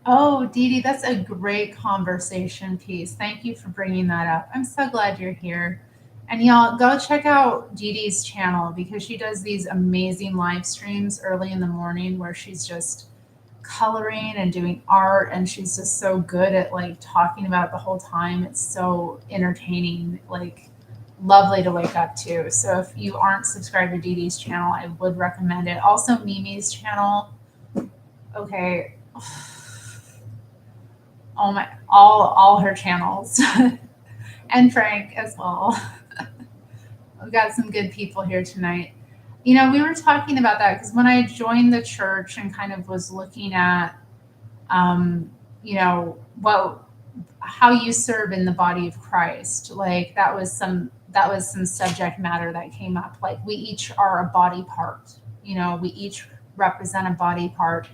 Oh, Dee Dee, that's a great conversation piece. Thank you for bringing that up. I'm so glad you're here. And y'all, go check out Dee Dee's channel because she does these amazing live streams early in the morning where she's just coloring and doing art, and she's just so good at like talking about it the whole time. It's so entertaining, like lovely to wake up to. So if you aren't subscribed to Dee Dee's channel, I would recommend it. Also Mimi's channel. Okay. All her channels and Frank as well. We've got some good people here tonight. We were talking about that because when I joined the church and kind of was looking at, um, what how you serve in the body of Christ, like that was some subject matter that came up. Like we each are a body part. We each represent a body part,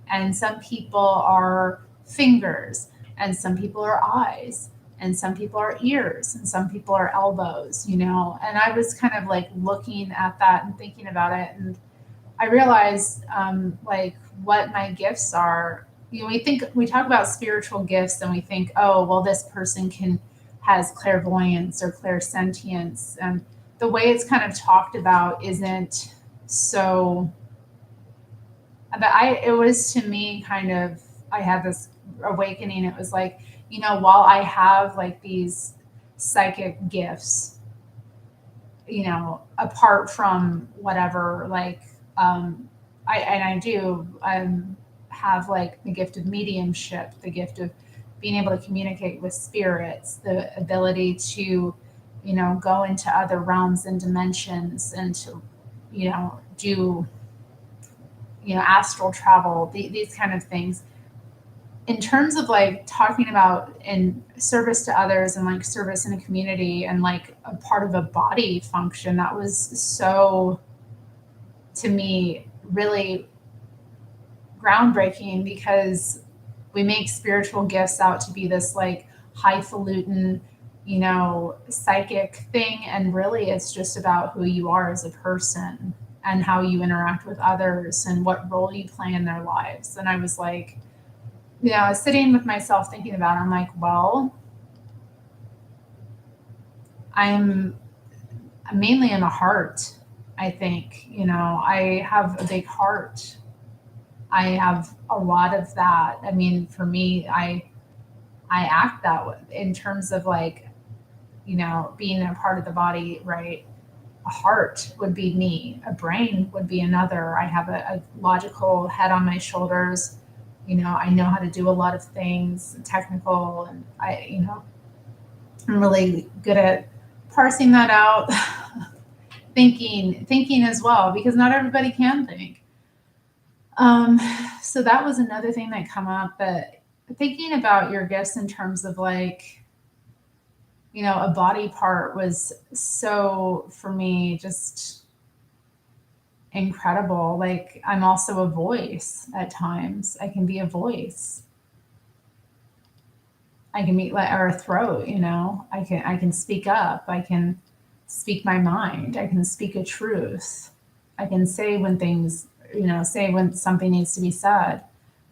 and some people are fingers, and some people are eyes, and some people are ears, and some people are elbows. And I was kind of like looking at that and thinking about it, and I realized, like what my gifts are. We talk about spiritual gifts and we think, oh, well, this person has clairvoyance or clairsentience, and the way it's kind of talked about isn't so. But it was to me kind of, I had this awakening. It was like, while I have like these psychic gifts, apart from whatever, like, I do have like the gift of mediumship, the gift of being able to communicate with spirits, the ability to, go into other realms and dimensions, and to, do, astral travel, these kind of things. In terms of like talking about in service to others and like service in a community and like a part of a body function, that was so, to me, really groundbreaking because we make spiritual gifts out to be this like highfalutin, psychic thing. And really, it's just about who you are as a person and how you interact with others and what role you play in their lives. And I was like, I was sitting with myself thinking about it. I'm like, well, I'm mainly in the heart. I think, I have a big heart. I have a lot of that. I mean, for me, I act that way in terms of like, being a part of the body, right? A heart would be me, a brain would be another. I have a logical head on my shoulders. I know how to do a lot of things technical, and I'm really good at parsing that out. Thinking as well, because not everybody can think. Um, so that was another thing that come up. But thinking about your gifts in terms of like, a body part was so for me just. incredible. Like, I'm also a voice at times. I can be a voice. I can be like, or a throat, I can speak up. I can speak my mind. I can speak a truth. I can say when things, say when something needs to be said.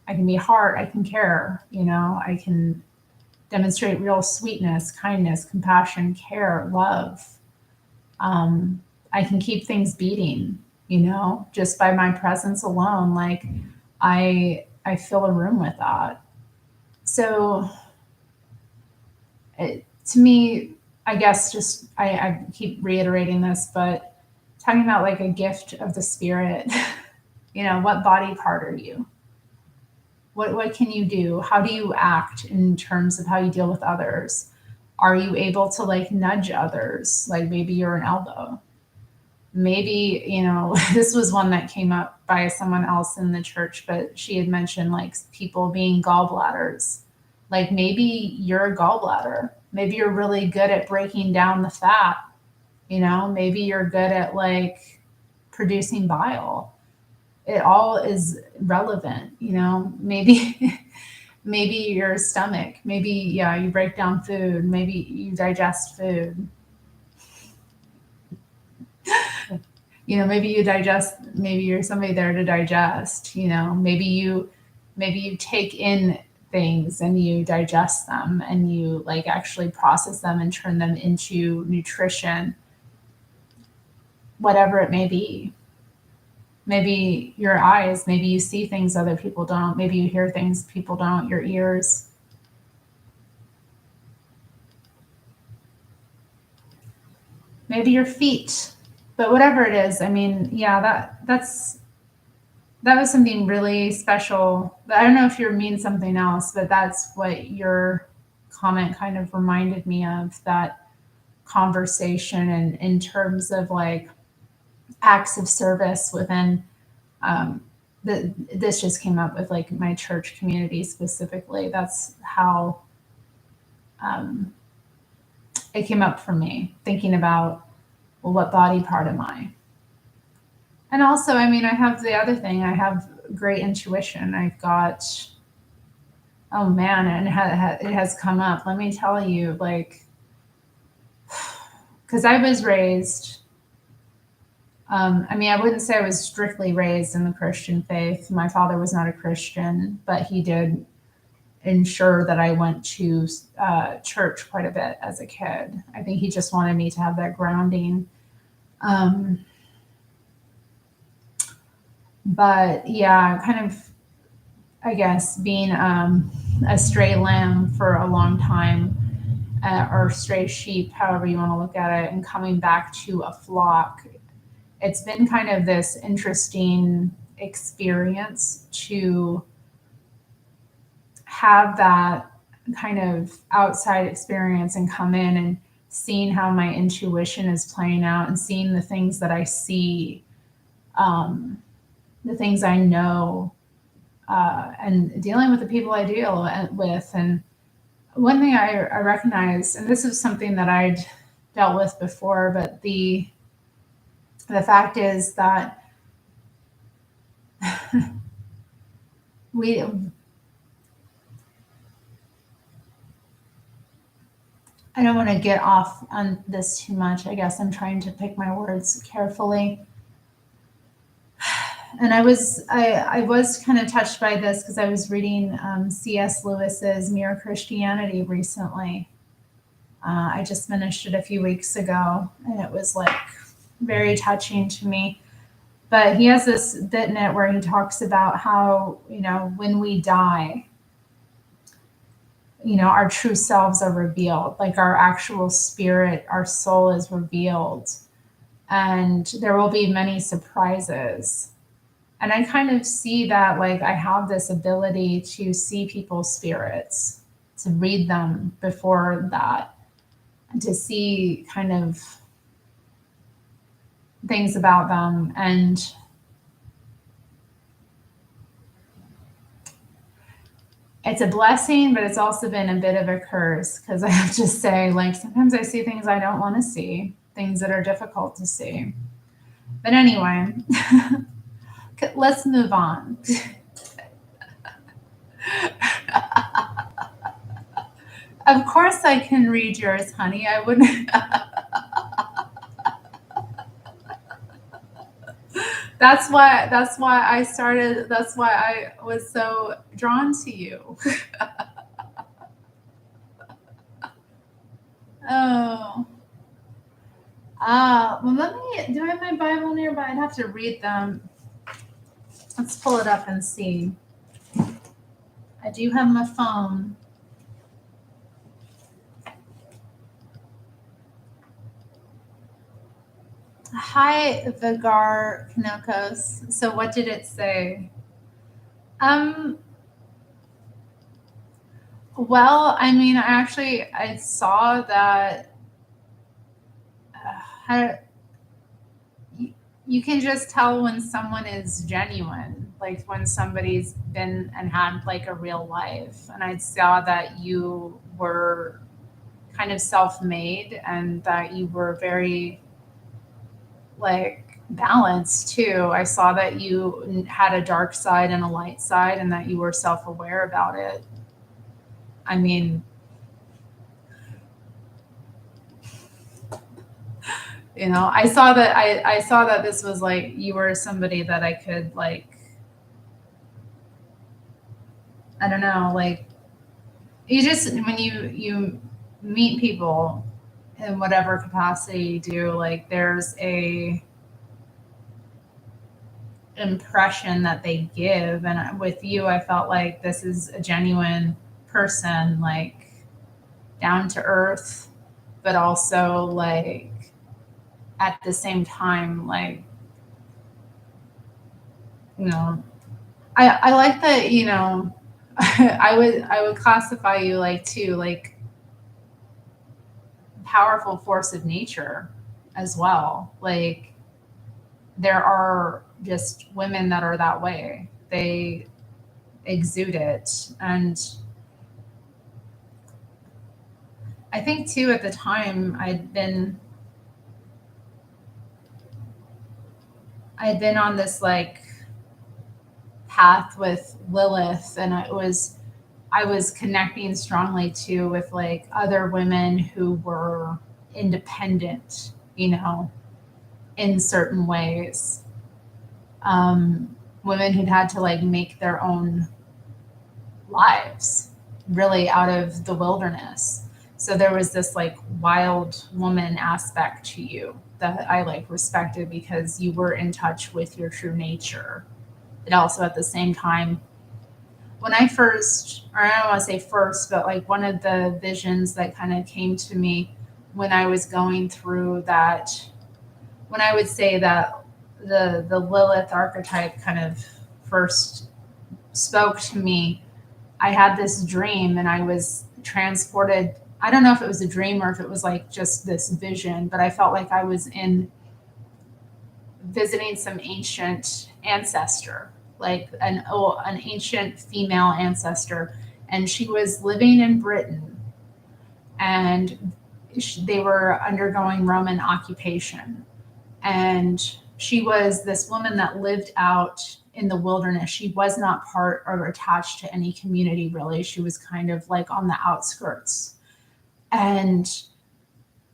I can be heart. I can care. I can demonstrate real sweetness, kindness, compassion, care, love. um, I can keep things beating, just by my presence alone. Like, I fill a room with that. So to me, I guess just I keep reiterating this, but talking about like a gift of the spirit, what body part are you? What can you do? How do you act in terms of how you deal with others? Are you able to like nudge others? Like maybe you're an elbow. Maybe, this was one that came up by someone else in the church, but she had mentioned like people being gallbladders. Like maybe you're a gallbladder. Maybe you're really good at breaking down the fat. Maybe you're good at like producing bile. It all is relevant. Maybe maybe your stomach. Maybe, yeah, you break down food. Maybe you digest food. Maybe you digest. Maybe you're somebody there to digest. Maybe you take in things and you digest them and you like actually process them and turn them into nutrition, whatever it may be. Maybe your eyes. Maybe you see things other people don't. Maybe you hear things people don't. Your ears. Maybe your feet. But whatever it is, I mean, yeah, that was something really special. I don't know if you mean something else, but that's what your comment kind of reminded me of, that conversation, and in terms of like acts of service within, this just came up with like my church community specifically. That's how um, it came up for me, thinking about, well, what body part am I? And also, I mean, I have the other thing. I have great intuition. I've got, oh man, and it has come up. Let me tell you, like, because I was raised, I mean, I wouldn't say I was strictly raised in the Christian faith. My father was not a Christian, but he did ensure that I went to church quite a bit as a kid. I think he just wanted me to have that grounding. Um, but yeah, kind of, I guess, being a stray lamb for a long time, or stray sheep, however you want to look at it, and coming back to a flock. It's been kind of this interesting experience to have that kind of outside experience and come in and seeing how my intuition is playing out and seeing the things that I see, um, the things I know, and dealing with the people I deal with. And one thing I recognize, and this is something that I'd dealt with before, but the fact is that we I don't want to get off on this too much. I guess I'm trying to pick my words carefully. And I was kind of touched by this because I was reading C.S. Lewis's Mere Christianity recently. I just finished it a few weeks ago, and it was like very touching to me. But he has this bit in it where he talks about how, when we die, our true selves are revealed, like our actual spirit, our soul is revealed, and there will be many surprises. And I kind of see that, like, I have this ability to see people's spirits, to read them before that, and to see kind of things about them. And it's a blessing, but it's also been a bit of a curse, because I have to say, like, sometimes I see things I don't want to see, things that are difficult to see. But anyway, let's move on. Of course, I can read yours, honey. I wouldn't. That's why I started. That's why I was so drawn to you. Oh. Well, let me. Do I have my Bible nearby? I'd have to read them. Let's pull it up and see. I do have my phone. Hi, Vigar Kanokos. So, what did it say? Um. Well, I mean, I saw that. How, you can just tell when someone is genuine, like when somebody's been and had like a real life. And I saw that you were kind of self-made and that you were very like balanced too. I saw that you had a dark side and a light side and that you were self-aware about it. I mean, I saw that this was like you were somebody that I could like, I don't know, like you just when you meet people in whatever capacity you do, like there's a impression that they give, and with you I felt like this is a genuine person, like down to earth, but also like at the same time, like, you know, I like that, I would classify you like too, like powerful force of nature as well. Like there are just women that are that way. They exude it. And I think too at the time I'd been on this like path with Lilith, and I was connecting strongly too with like other women who were independent, in certain ways. Women who'd had to like make their own lives really out of the wilderness. So there was this like wild woman aspect to you that I like respected because you were in touch with your true nature. But also at the same time, when I first, or I don't want to say first, but like one of the visions that kind of came to me when I was going through that, when I would say that the Lilith archetype kind of first spoke to me, I had this dream and I was transported. I don't know if it was a dream or if it was like just this vision, but I felt like I was in visiting some ancient ancestor, like an ancient female ancestor, and she was living in Britain, and they were undergoing Roman occupation, and she was this woman that lived out in the wilderness. She was not part or attached to any community really. She was kind of like on the outskirts. And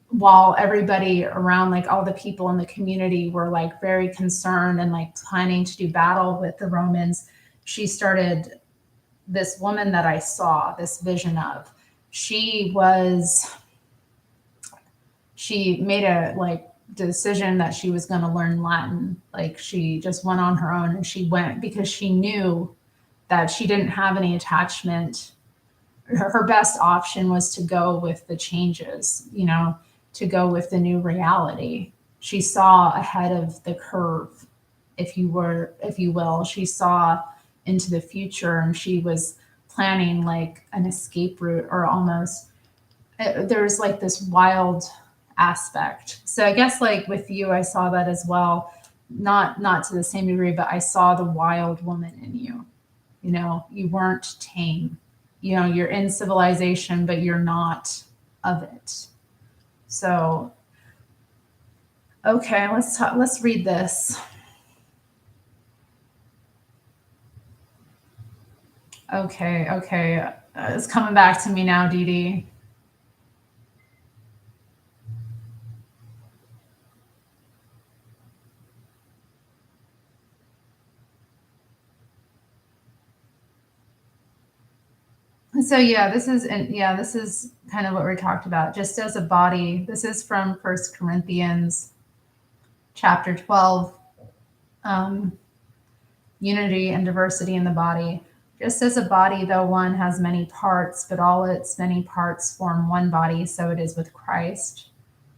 while everybody around, like all the people in the community were like very concerned and like planning to do battle with the Romans, she started, this woman that I saw this vision of, she was, she made a like decision that she was going to learn Latin. Like she just went on her own and she went because she knew that she didn't have any attachment. Her best option was to go with the changes, to go with the new reality. She saw ahead of the curve, if you will. She saw into the future and she was planning like an escape route, or almost there's like this wild aspect. So I guess like with you, I saw that as well. Not to the same degree, but I saw the wild woman in you. You weren't tame. You're in civilization, but you're not of it. So Okay, let's read this. Okay. It's coming back to me now, Dee Dee. So this is kind of what we talked about. Just as a body, this is from First Corinthians chapter 12, um, unity and diversity in the body. Just as a body, though one has many parts, but all its many parts form one body, so it is with Christ.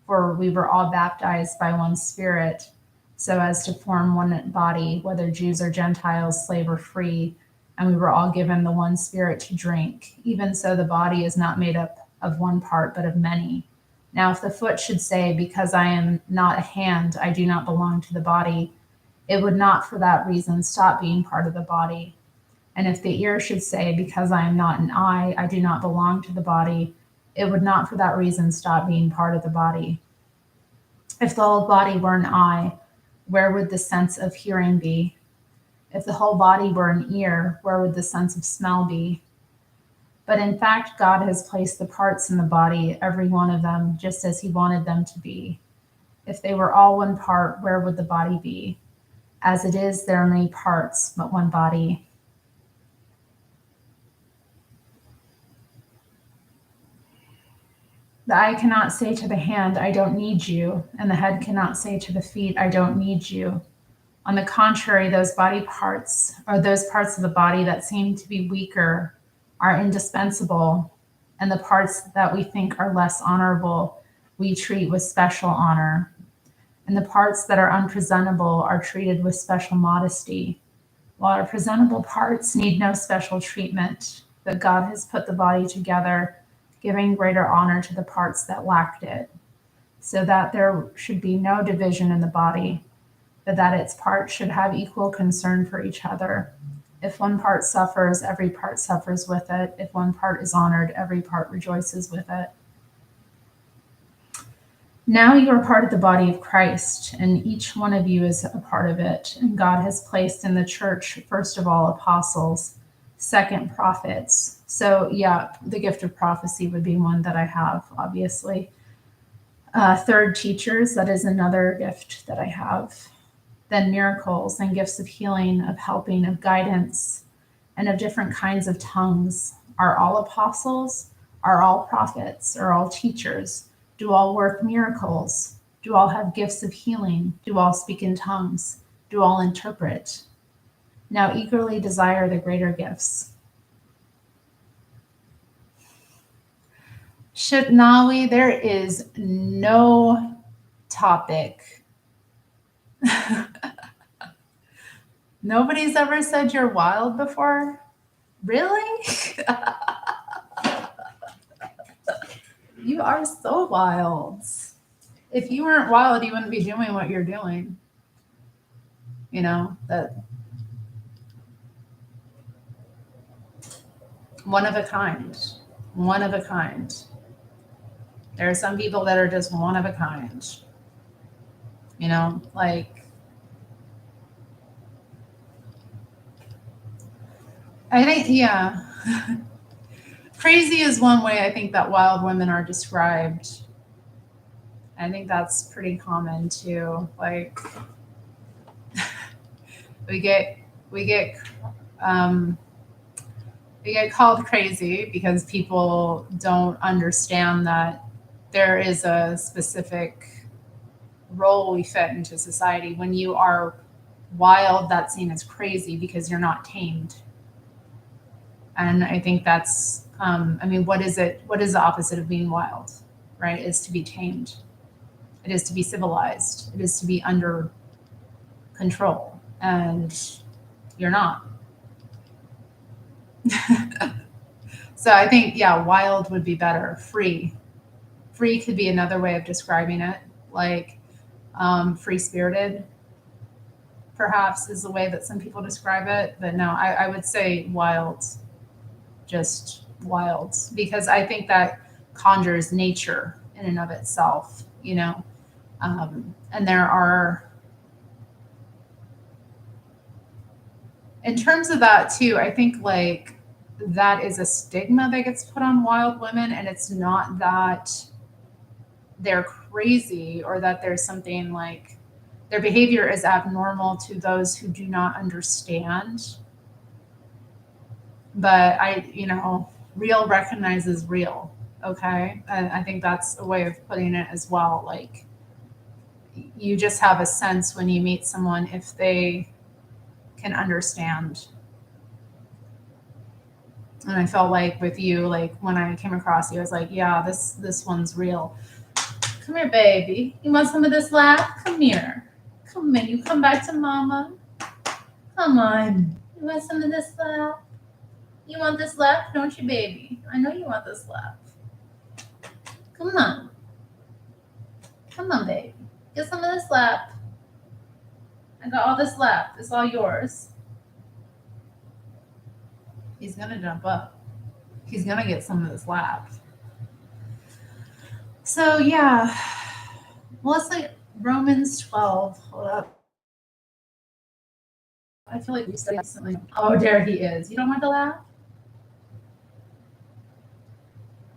For we were all baptized by one Spirit, so as to form one body, whether Jews or Gentiles, slave or free, and we were all given the one Spirit to drink. Even so, the body is not made up of one part, but of many. Now, if the foot should say, because I am not a hand, I do not belong to the body, it would not for that reason stop being part of the body. And if the ear should say, because I am not an eye, I do not belong to the body, it would not for that reason stop being part of the body. If the whole body were an eye, where would the sense of hearing be? If the whole body were an ear, where would the sense of smell be? But in fact, God has placed the parts in the body, every one of them, just as He wanted them to be. If they were all one part, where would the body be? As it is, there are many parts, but one body. The eye cannot say to the hand, I don't need you, and the head cannot say to the feet, I don't need you. On the contrary, those body parts, or those parts of the body that seem to be weaker, are indispensable, and the parts that we think are less honorable, we treat with special honor. And the parts that are unpresentable are treated with special modesty, while our presentable parts need no special treatment, but God has put the body together, giving greater honor to the parts that lacked it, so that there should be no division in the body, but that its parts should have equal concern for each other. If one part suffers, every part suffers with it. If one part is honored, every part rejoices with it. Now you are part of the body of Christ, and each one of you is a part of it. And God has placed in the church, first of all, apostles, second, prophets. So, yeah, the gift of prophecy would be one that I have, obviously. Third, teachers. That is another gift that I have. Then miracles and gifts of healing, of helping, of guidance, and of different kinds of tongues. Are all apostles? Are all prophets? Are all teachers? Do all work miracles? Do all have gifts of healing? Do all speak in tongues? Do all interpret? Now eagerly desire the greater gifts. Shitnawi, there is no topic. Nobody's ever said you're wild before? Really? You are so wild. If you weren't wild, you wouldn't be doing what you're doing. You know, that one of a kind. One of a kind. There are some people that are just one of a kind. You know, like I think, yeah. Crazy is one way I think that wild women are described. I think that's pretty common too. Like we get we get um, we get called crazy because people don't understand that there is a specific role we fit into society. When you are wild, that's seen as crazy because you're not tamed. And I think that's, I mean, what is it? What is the opposite of being wild, right? Is to be tamed. It is to be civilized. It is to be under control. And you're not. So I think, yeah, wild would be better. Free. Free could be another way of describing it. Like free spirited, perhaps, is the way that some people describe it. But no, I would say wild, just wild, because I think that conjures nature in and of itself, you know.
And there are, in terms of that too, I think like that is a stigma that gets put on wild women, and it's not that they're crazy or that there's something like their behavior is abnormal to those who do not understand. But real recognizes real. Okay. And I think that's a way of putting it as well. Like, you just have a sense when you meet someone if they can understand. And I felt like with you, like when I came across you, I was like, yeah, this one's real. Come here, baby. You want some of this laugh? Come here. Come in. You come back to mama. Come on. You want some of this laugh? You want this laugh, don't you, baby? I know you want this laugh. Come on. Come on, baby. Get some of this laugh. I got all this laugh. It's all yours. He's gonna jump up. He's gonna get some of this laugh. So yeah. Well, it's like Romans 12. Hold up. I feel like we studied something. Oh, there he is. You don't want to laugh?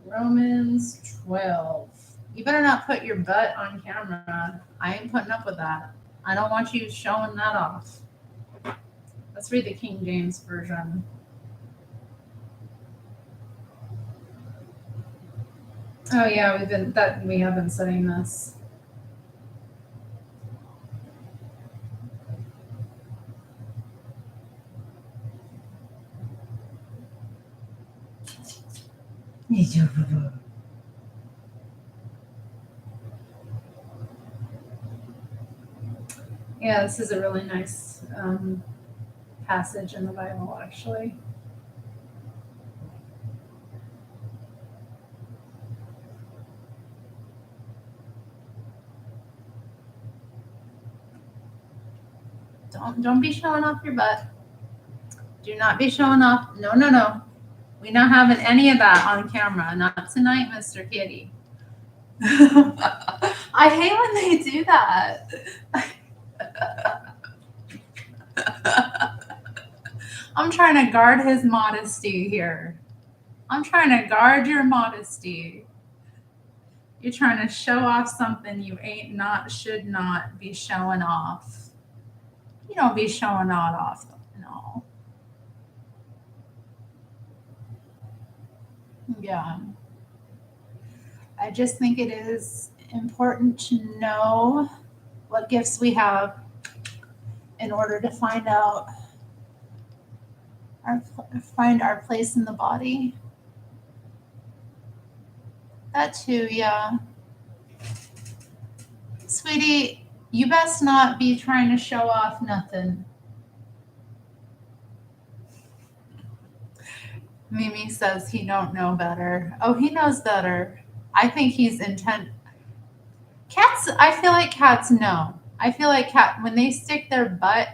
Romans 12. You better not put your butt on camera. I ain't putting up with that. I don't want you showing that off. Let's read the King James Version. Oh yeah, we have been studying this. Yeah, this is a really nice passage in the Bible, actually. Don't be showing off your butt. Do not be showing off. No, no, no. We're not having any of that on camera. Not tonight, Mr. Kitty. I hate when they do that. I'm trying to guard his modesty here. I'm trying to guard your modesty. You're trying to show off something you should not be showing off. You don't be showing that off. No. Yeah. I just think it is important to know what gifts we have in order to find our place in the body. That too, yeah. Sweetie, you best not be trying to show off nothing. Mimi says he don't know better. Oh, he knows better. I think he's intent. Cats, I feel like cats know. I feel like when they stick their butt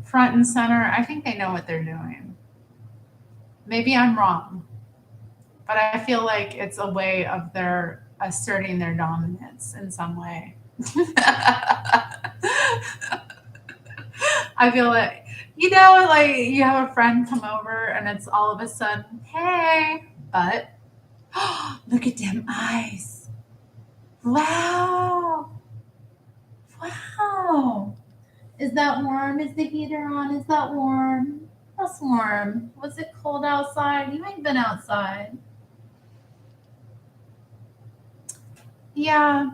front and center, I think they know what they're doing. Maybe I'm wrong, but I feel like it's a way of their asserting their dominance in some way. I feel like, like you have a friend come over and it's all of a sudden, hey, but look at them eyes. Wow. Wow. Is that warm? Is the heater on? Is that warm? That's warm. Was it cold outside? You ain't been outside. Yeah.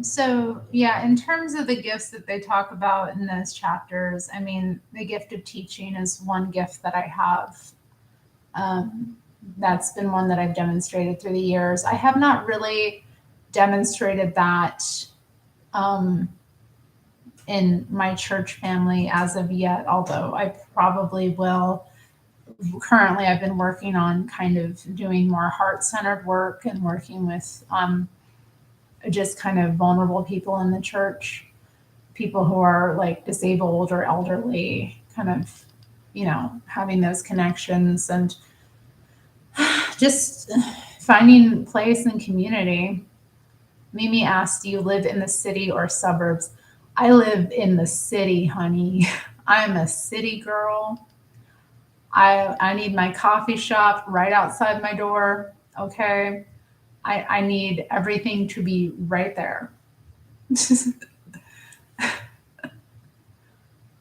So, yeah, in terms of the gifts that they talk about in those chapters, I mean, the gift of teaching is one gift that I have. Um, that's been one that I've demonstrated through the years. I have not really demonstrated that um, in my church family as of yet, although I probably will. Currently, I've been working on kind of doing more heart centered work and working with just kind of vulnerable people in the church, people who are like disabled or elderly, kind of, having those connections. And just finding place and community. Mimi asked, do you live in the city or suburbs? I live in the city, honey. I'm a city girl. I need my coffee shop right outside my door. Okay. I need everything to be right there.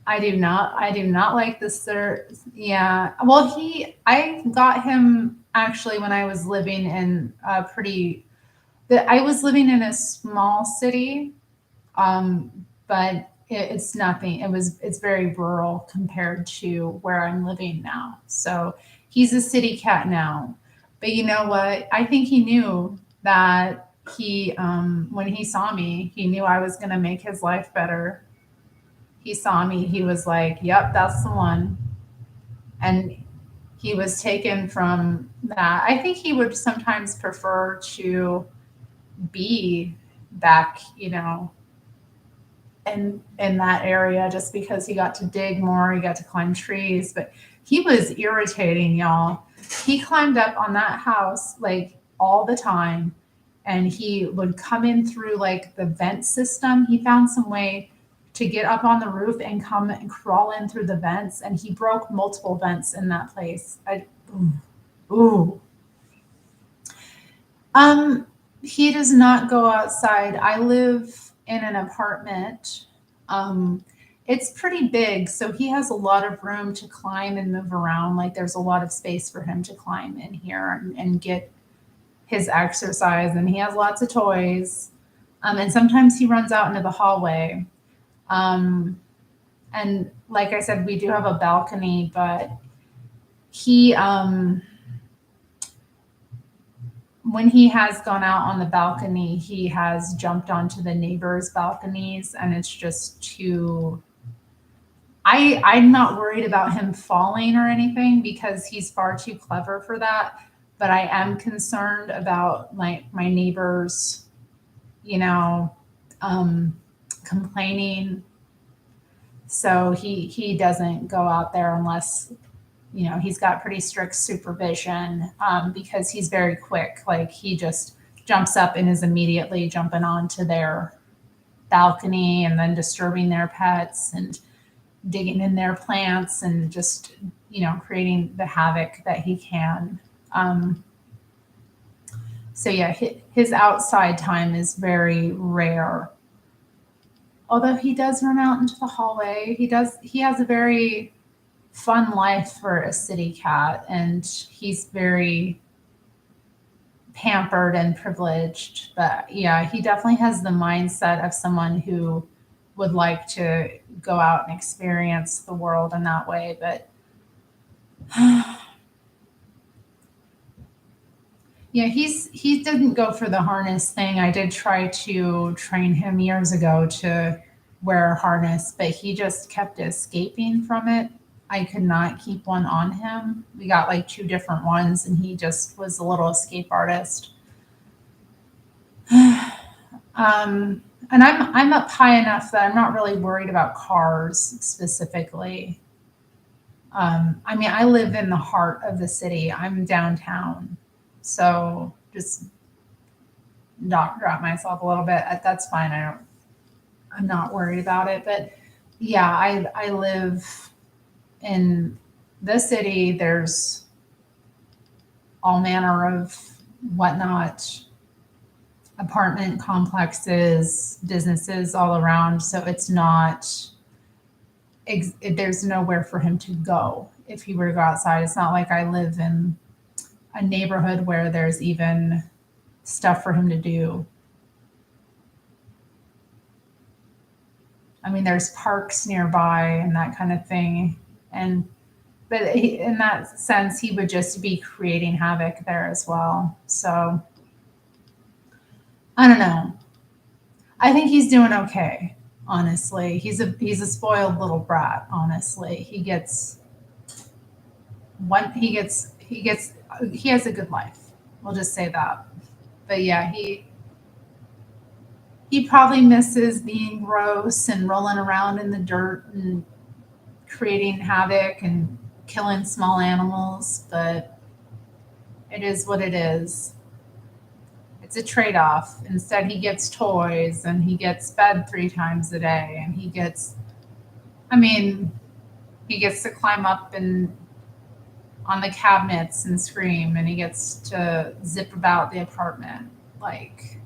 I do not like the sir. Yeah. Well, I got him actually when I was living in a I was living in a small city, but it's nothing. It's very rural compared to where I'm living now. So he's a city cat now. But you know what? I think he knew that when he saw me, he knew I was going to make his life better. He saw me. He was like, "Yep, that's the one." And he was taken from that. I think he would sometimes prefer to be back, in that area just because he got to dig more, he got to climb trees, but he was irritating, y'all. He climbed up on that house like all the time, and he would come in through like the vent system. He found some way to get up on the roof and come and crawl in through the vents, and he broke multiple vents in that place. Ooh. He does not go outside. I live in an apartment. It's pretty big, so he has a lot of room to climb and move around. Like there's a lot of space for him to climb in here and get his exercise, and he has lots of toys. And sometimes he runs out into the hallway. And like I said, we do have a balcony, but he when he has gone out on the balcony, he has jumped onto the neighbors' balconies, and it's just too. I'm not worried about him falling or anything because he's far too clever for that. But I am concerned about like my neighbors, you know, complaining. So he doesn't go out there unless he's got pretty strict supervision, because he's very quick. Like he just jumps up and is immediately jumping onto their balcony and then disturbing their pets and digging in their plants and just creating the havoc that he can. So yeah, his outside time is very rare. Although he does run out into the hallway, he has a very fun life for a city cat, and he's very pampered and privileged. But yeah, he definitely has the mindset of someone who would like to go out and experience the world in that way. But yeah, he didn't go for the harness thing. I did try to train him years ago to wear a harness, but he just kept escaping from it. I could not keep one on him. We got like two different ones, and he just was a little escape artist. And I'm up high enough that I'm not really worried about cars specifically. I mean, I live in the heart of the city. I'm downtown, so just drop myself a little bit. That's fine. I'm not worried about it. But yeah, I live in the city. There's all manner of whatnot, apartment complexes, businesses all around. So it's not, there's nowhere for him to go if he were to go outside. It's not like I live in a neighborhood where there's even stuff for him to do. I mean, there's parks nearby and that kind of thing. But in that sense, he would just be creating havoc there as well. So I don't know. I think he's doing okay. Honestly, he's a spoiled little brat. Honestly, he has a good life. We'll just say that. But yeah, he probably misses being gross and rolling around in the dirt and creating havoc and killing small animals. But It is what it is. It's a trade-off. Instead, he gets toys and he gets fed 3 times a day, and I mean, he gets to climb up and on the cabinets and scream, and he gets to zip about the apartment. Like,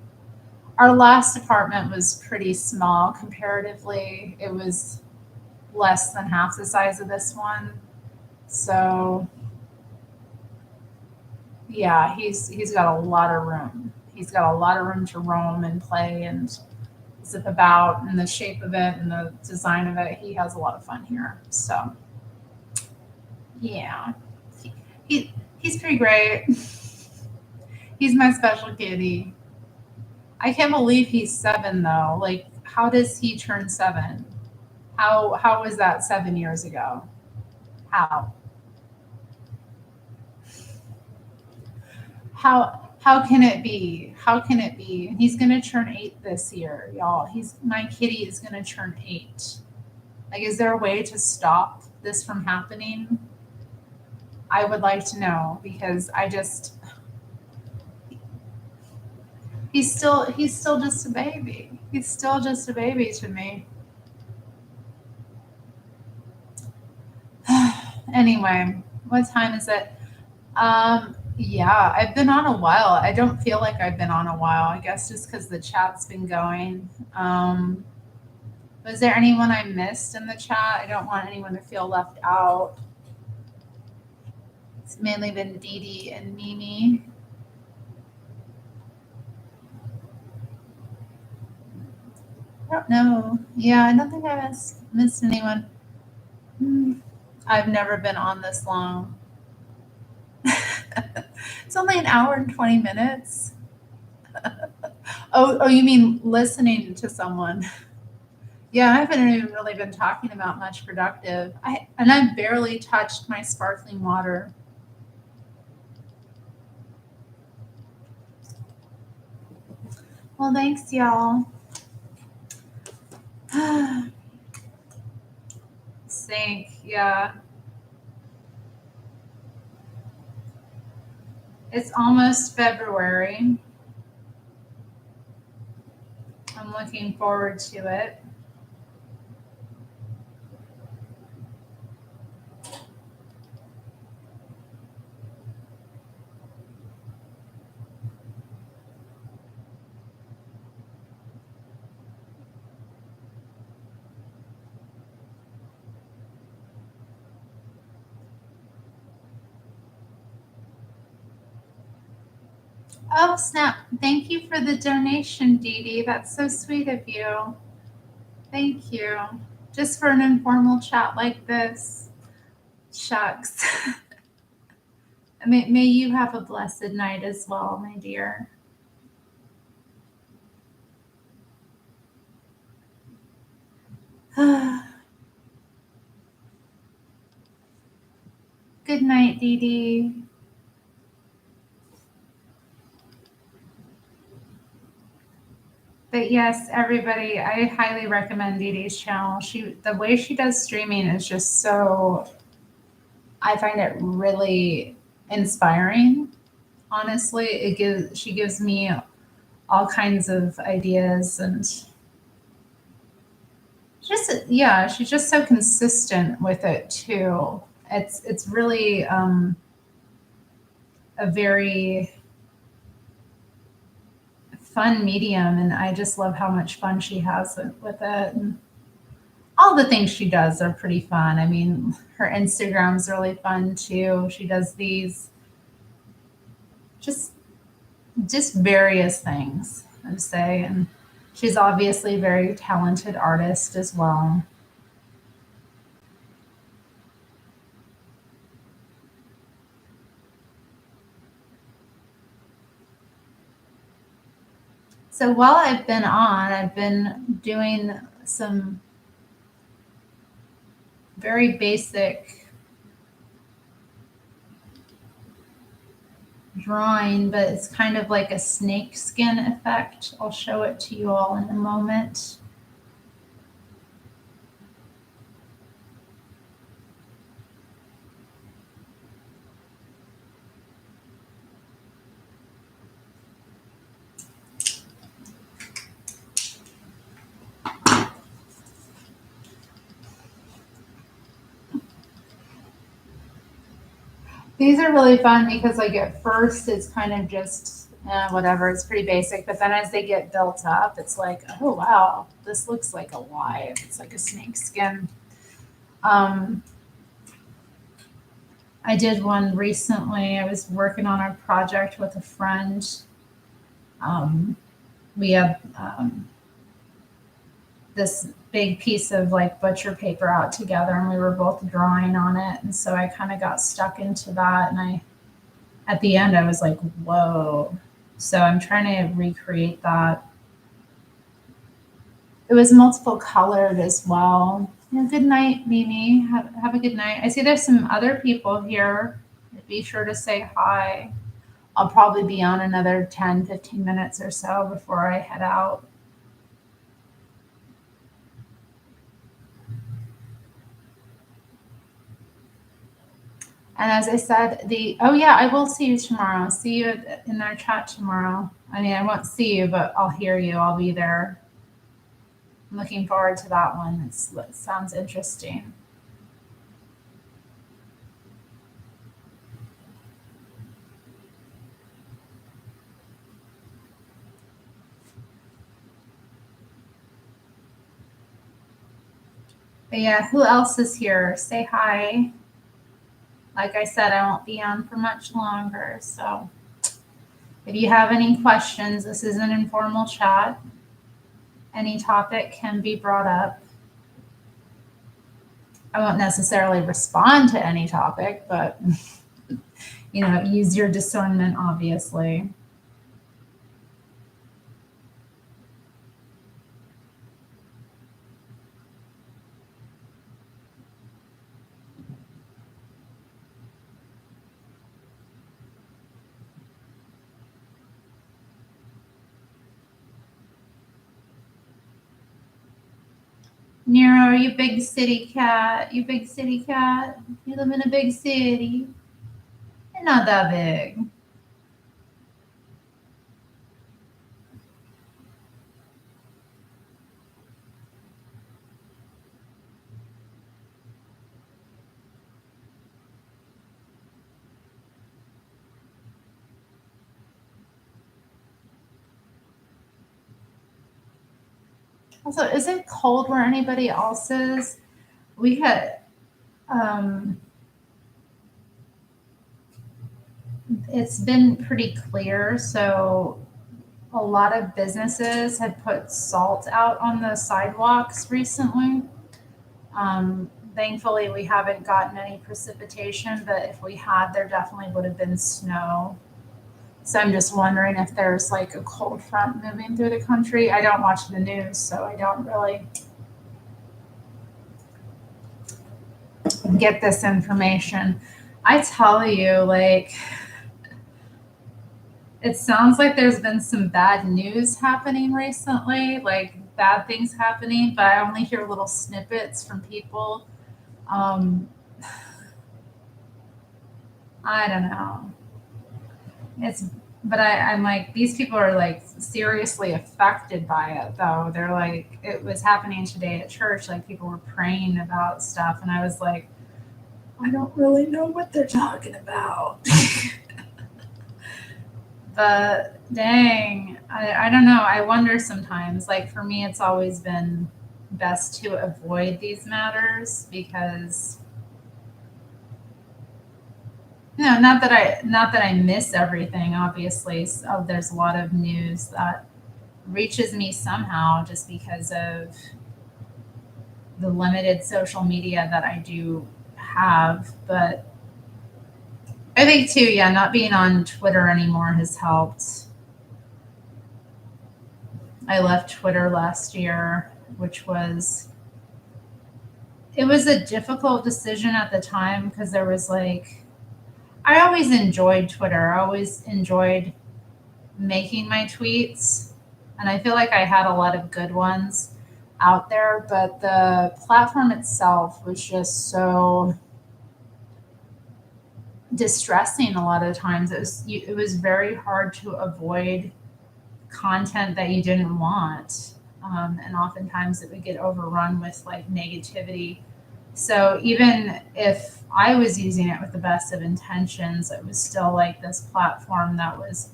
our last apartment was pretty small comparatively. It was less than half the size of this one. So yeah, he's got a lot of room. He's got a lot of room to roam and play and zip about, and the shape of it and the design of it. He has a lot of fun here. So yeah, he's pretty great. He's my special kitty. I can't believe he's 7 though. Like, how does he turn 7? How was that 7 years ago? How? How can it be? How can it be? He's gonna turn 8 this year, y'all. My kitty is gonna turn 8. Like, is there a way to stop this from happening? I would like to know, because he's still just a baby. He's still just a baby to me. Anyway, what time is it? Yeah, I've been on a while. I don't feel like I've been on a while. I guess just because the chat's been going. Was there anyone I missed in the chat? I don't want anyone to feel left out. It's mainly been Dee Dee and Mimi. I don't know. Yeah, I don't think I missed anyone. I've never been on this long. It's only an hour and 20 minutes. Oh, you mean listening to someone? Yeah, I haven't even really been talking about much productive. I've barely touched my sparkling water. Well, thanks, y'all. Sink, yeah. It's almost February. I'm looking forward to it. Oh, snap. Thank you for the donation, Dee Dee. That's so sweet of you. Thank you. Just for an informal chat like this. Shucks. May you have a blessed night as well, my dear. Good night, Dee Dee. But yes, everybody, I highly recommend Dee Dee's channel. The way she does streaming is just so, I find it really inspiring. Honestly, she gives me all kinds of ideas, and she's just so consistent with it too. It's really a very fun medium, and I just love how much fun she has with it. And all the things she does are pretty fun. I mean, her Instagram's really fun too. She does these just various things, I'd say, and she's obviously a very talented artist as well. So while I've been doing some very basic drawing, but it's kind of like a snake skin effect. I'll show it to you all in a moment. These are really fun because like at first it's kind of just whatever, it's pretty basic, but then as they get built up, it's like, oh wow, this looks like a live. It's like a snake skin. Um, I did one recently. I was working on a project with a friend. Um, we had this big piece of like butcher paper out together, and we were both drawing on it, and so I kind of got stuck into that, and I at the end I was like, whoa. So I'm trying to recreate that. It was multiple colored as well. Yeah, good night, Mimi. Have a good night. I see there's some other people here. Be sure to say hi. I'll probably be on another 10, 15 minutes or so before I head out. And as I said, oh yeah, I will see you tomorrow. See you in our chat tomorrow. I mean, I won't see you, but I'll hear you. I'll be there. I'm looking forward to that one. It sounds interesting. But yeah, who else is here? Say hi. Like I said, I won't be on for much longer. So if you have any questions, this is an informal chat. Any topic can be brought up. I won't necessarily respond to any topic, but use your discernment, obviously. Nero, you big city cat. You big city cat. You live in a big city. You're not that big. Also, is it cold where anybody else is? We had, um, it's been pretty clear. So a lot of businesses had put salt out on the sidewalks recently. Thankfully, we haven't gotten any precipitation, but if we had, there definitely would have been snow. So I'm just wondering if there's like a cold front moving through the country. I don't watch the news, so I don't really get this information. I tell you, like, it sounds like there's been some bad news happening recently, like bad things happening, but I only hear little snippets from people. Um, I don't know. It's, but I'm like, these people are like seriously affected by it, though. They're like, it was happening today at church, like people were praying about stuff, and I was like, I don't really know what they're talking about. But dang, I don't know. I wonder sometimes. Like for me, it's always been best to avoid these matters because not that I miss everything. Obviously, so there's a lot of news that reaches me somehow just because of the limited social media that I do have. But I think too, yeah, not being on Twitter anymore has helped. I left Twitter last year, which was it was a difficult decision at the time because there was like I always enjoyed Twitter. I always enjoyed making my tweets, and I feel like I had a lot of good ones out there, but the platform itself was just so distressing a lot of times. It was very hard to avoid content that you didn't want. And oftentimes it would get overrun with like negativity.
So even if I was using it with the best of intentions, it was still like this platform that was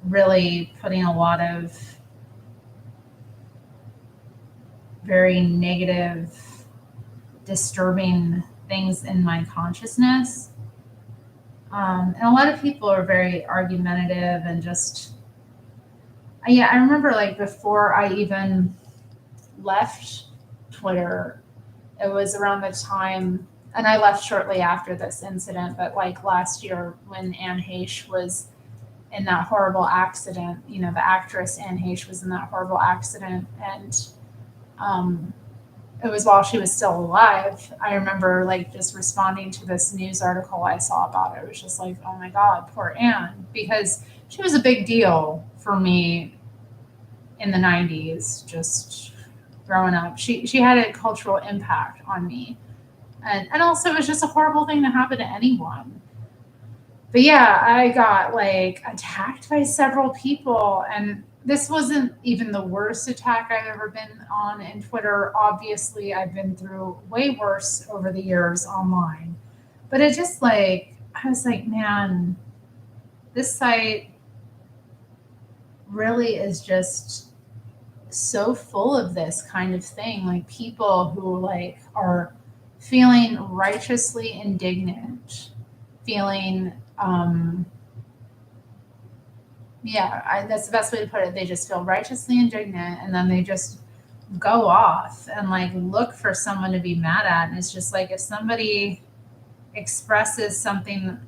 really putting a lot of very negative, disturbing things in my consciousness. And a lot of people are very argumentative and just, yeah, I remember like before I even left Twitter, it was around the time, and I left shortly after this incident, but like last year when Anne Heche was in that horrible accident, you know, the actress Anne Heche was in that horrible accident, and um, it was while she was still alive. I remember like just responding to this news article I saw about it. It was just like, oh my God, poor Anne, because she was a big deal for me in the 90s, just growing up. She had a cultural impact on me. And also, it was just a horrible thing to happen to anyone. But yeah, I got like attacked by several people, and this wasn't even the worst attack I've ever been on in Twitter. Obviously, I've been through way worse over the years online. But it just like, I was like, man, this site really is just so full of this kind of thing. Like people who like are feeling righteously indignant, feeling that's the best way to put it. They just feel righteously indignant, and then they just go off and like look for someone to be mad at. And it's just like if somebody expresses something,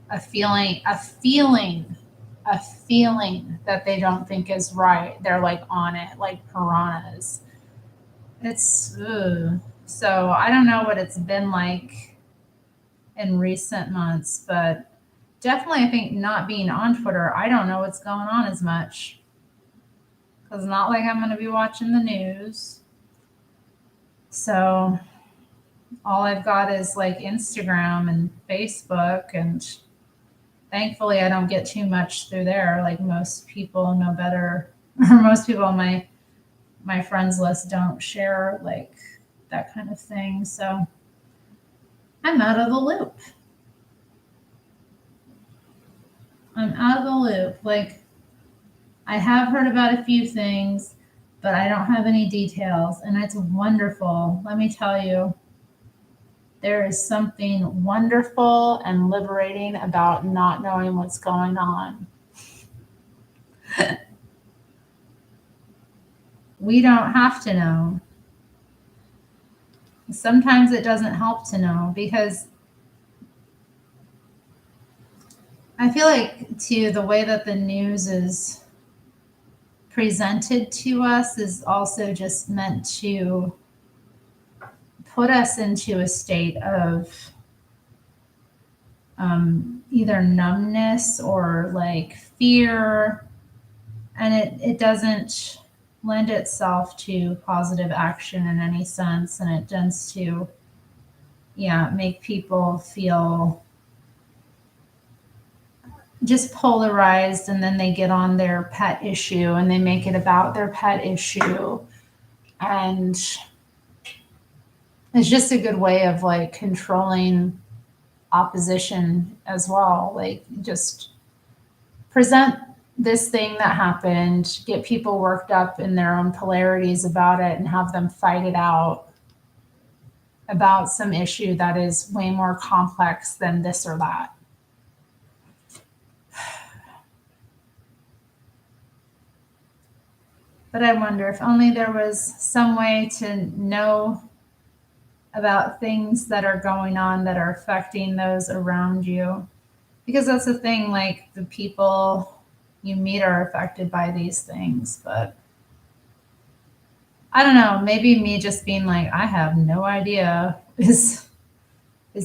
a feeling that they don't think is right, they're like on it like piranhas. It's ugh. So I don't know what it's been like in recent months, but definitely I think not being on Twitter, I don't know what's going on as much. Because not like I'm going to be watching the news. So all I've got is like Instagram and Facebook, and thankfully I don't get too much through there. Like most people know better, or most people on my friends list don't share like that kind of thing. So I'm out of the loop. I'm out of the loop. Like I have heard about a few things, but I don't have any details, and it's wonderful. Let me tell you, there is something wonderful and liberating about not knowing what's going on. We don't have to know. Sometimes it doesn't help to know because I feel like, too, the way that the news is presented to us is also just meant to put us into a state of either numbness or like fear, and it doesn't lend itself to positive action in any sense, and it tends to make people feel just polarized, and then they get on their pet issue and they make it about their pet issue, and it's just a good way of like controlling opposition as well. Like just present this thing that happened, get people worked up in their own polarities about it, and have them fight it out about some issue that is way more complex than this or that. But I wonder if only there was some way to know about things that are going on that are affecting those around you. Because that's the thing, like the people you meet are affected by these things. But I don't know, maybe me just being like, I have no idea is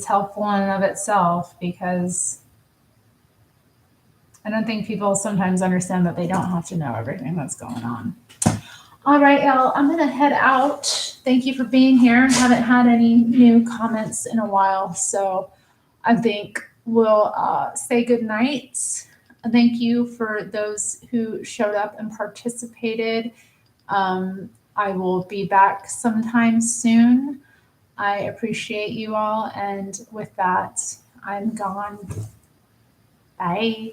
helpful in and of itself, because I don't think people sometimes understand that they don't have to know everything that's going on. All right, y'all, I'm going to head out. Thank you for being here. I haven't had any new comments in a while, so I think we'll say good night. Thank you for those who showed up and participated. I will be back sometime soon.
I appreciate you all. And with that, I'm gone. Bye.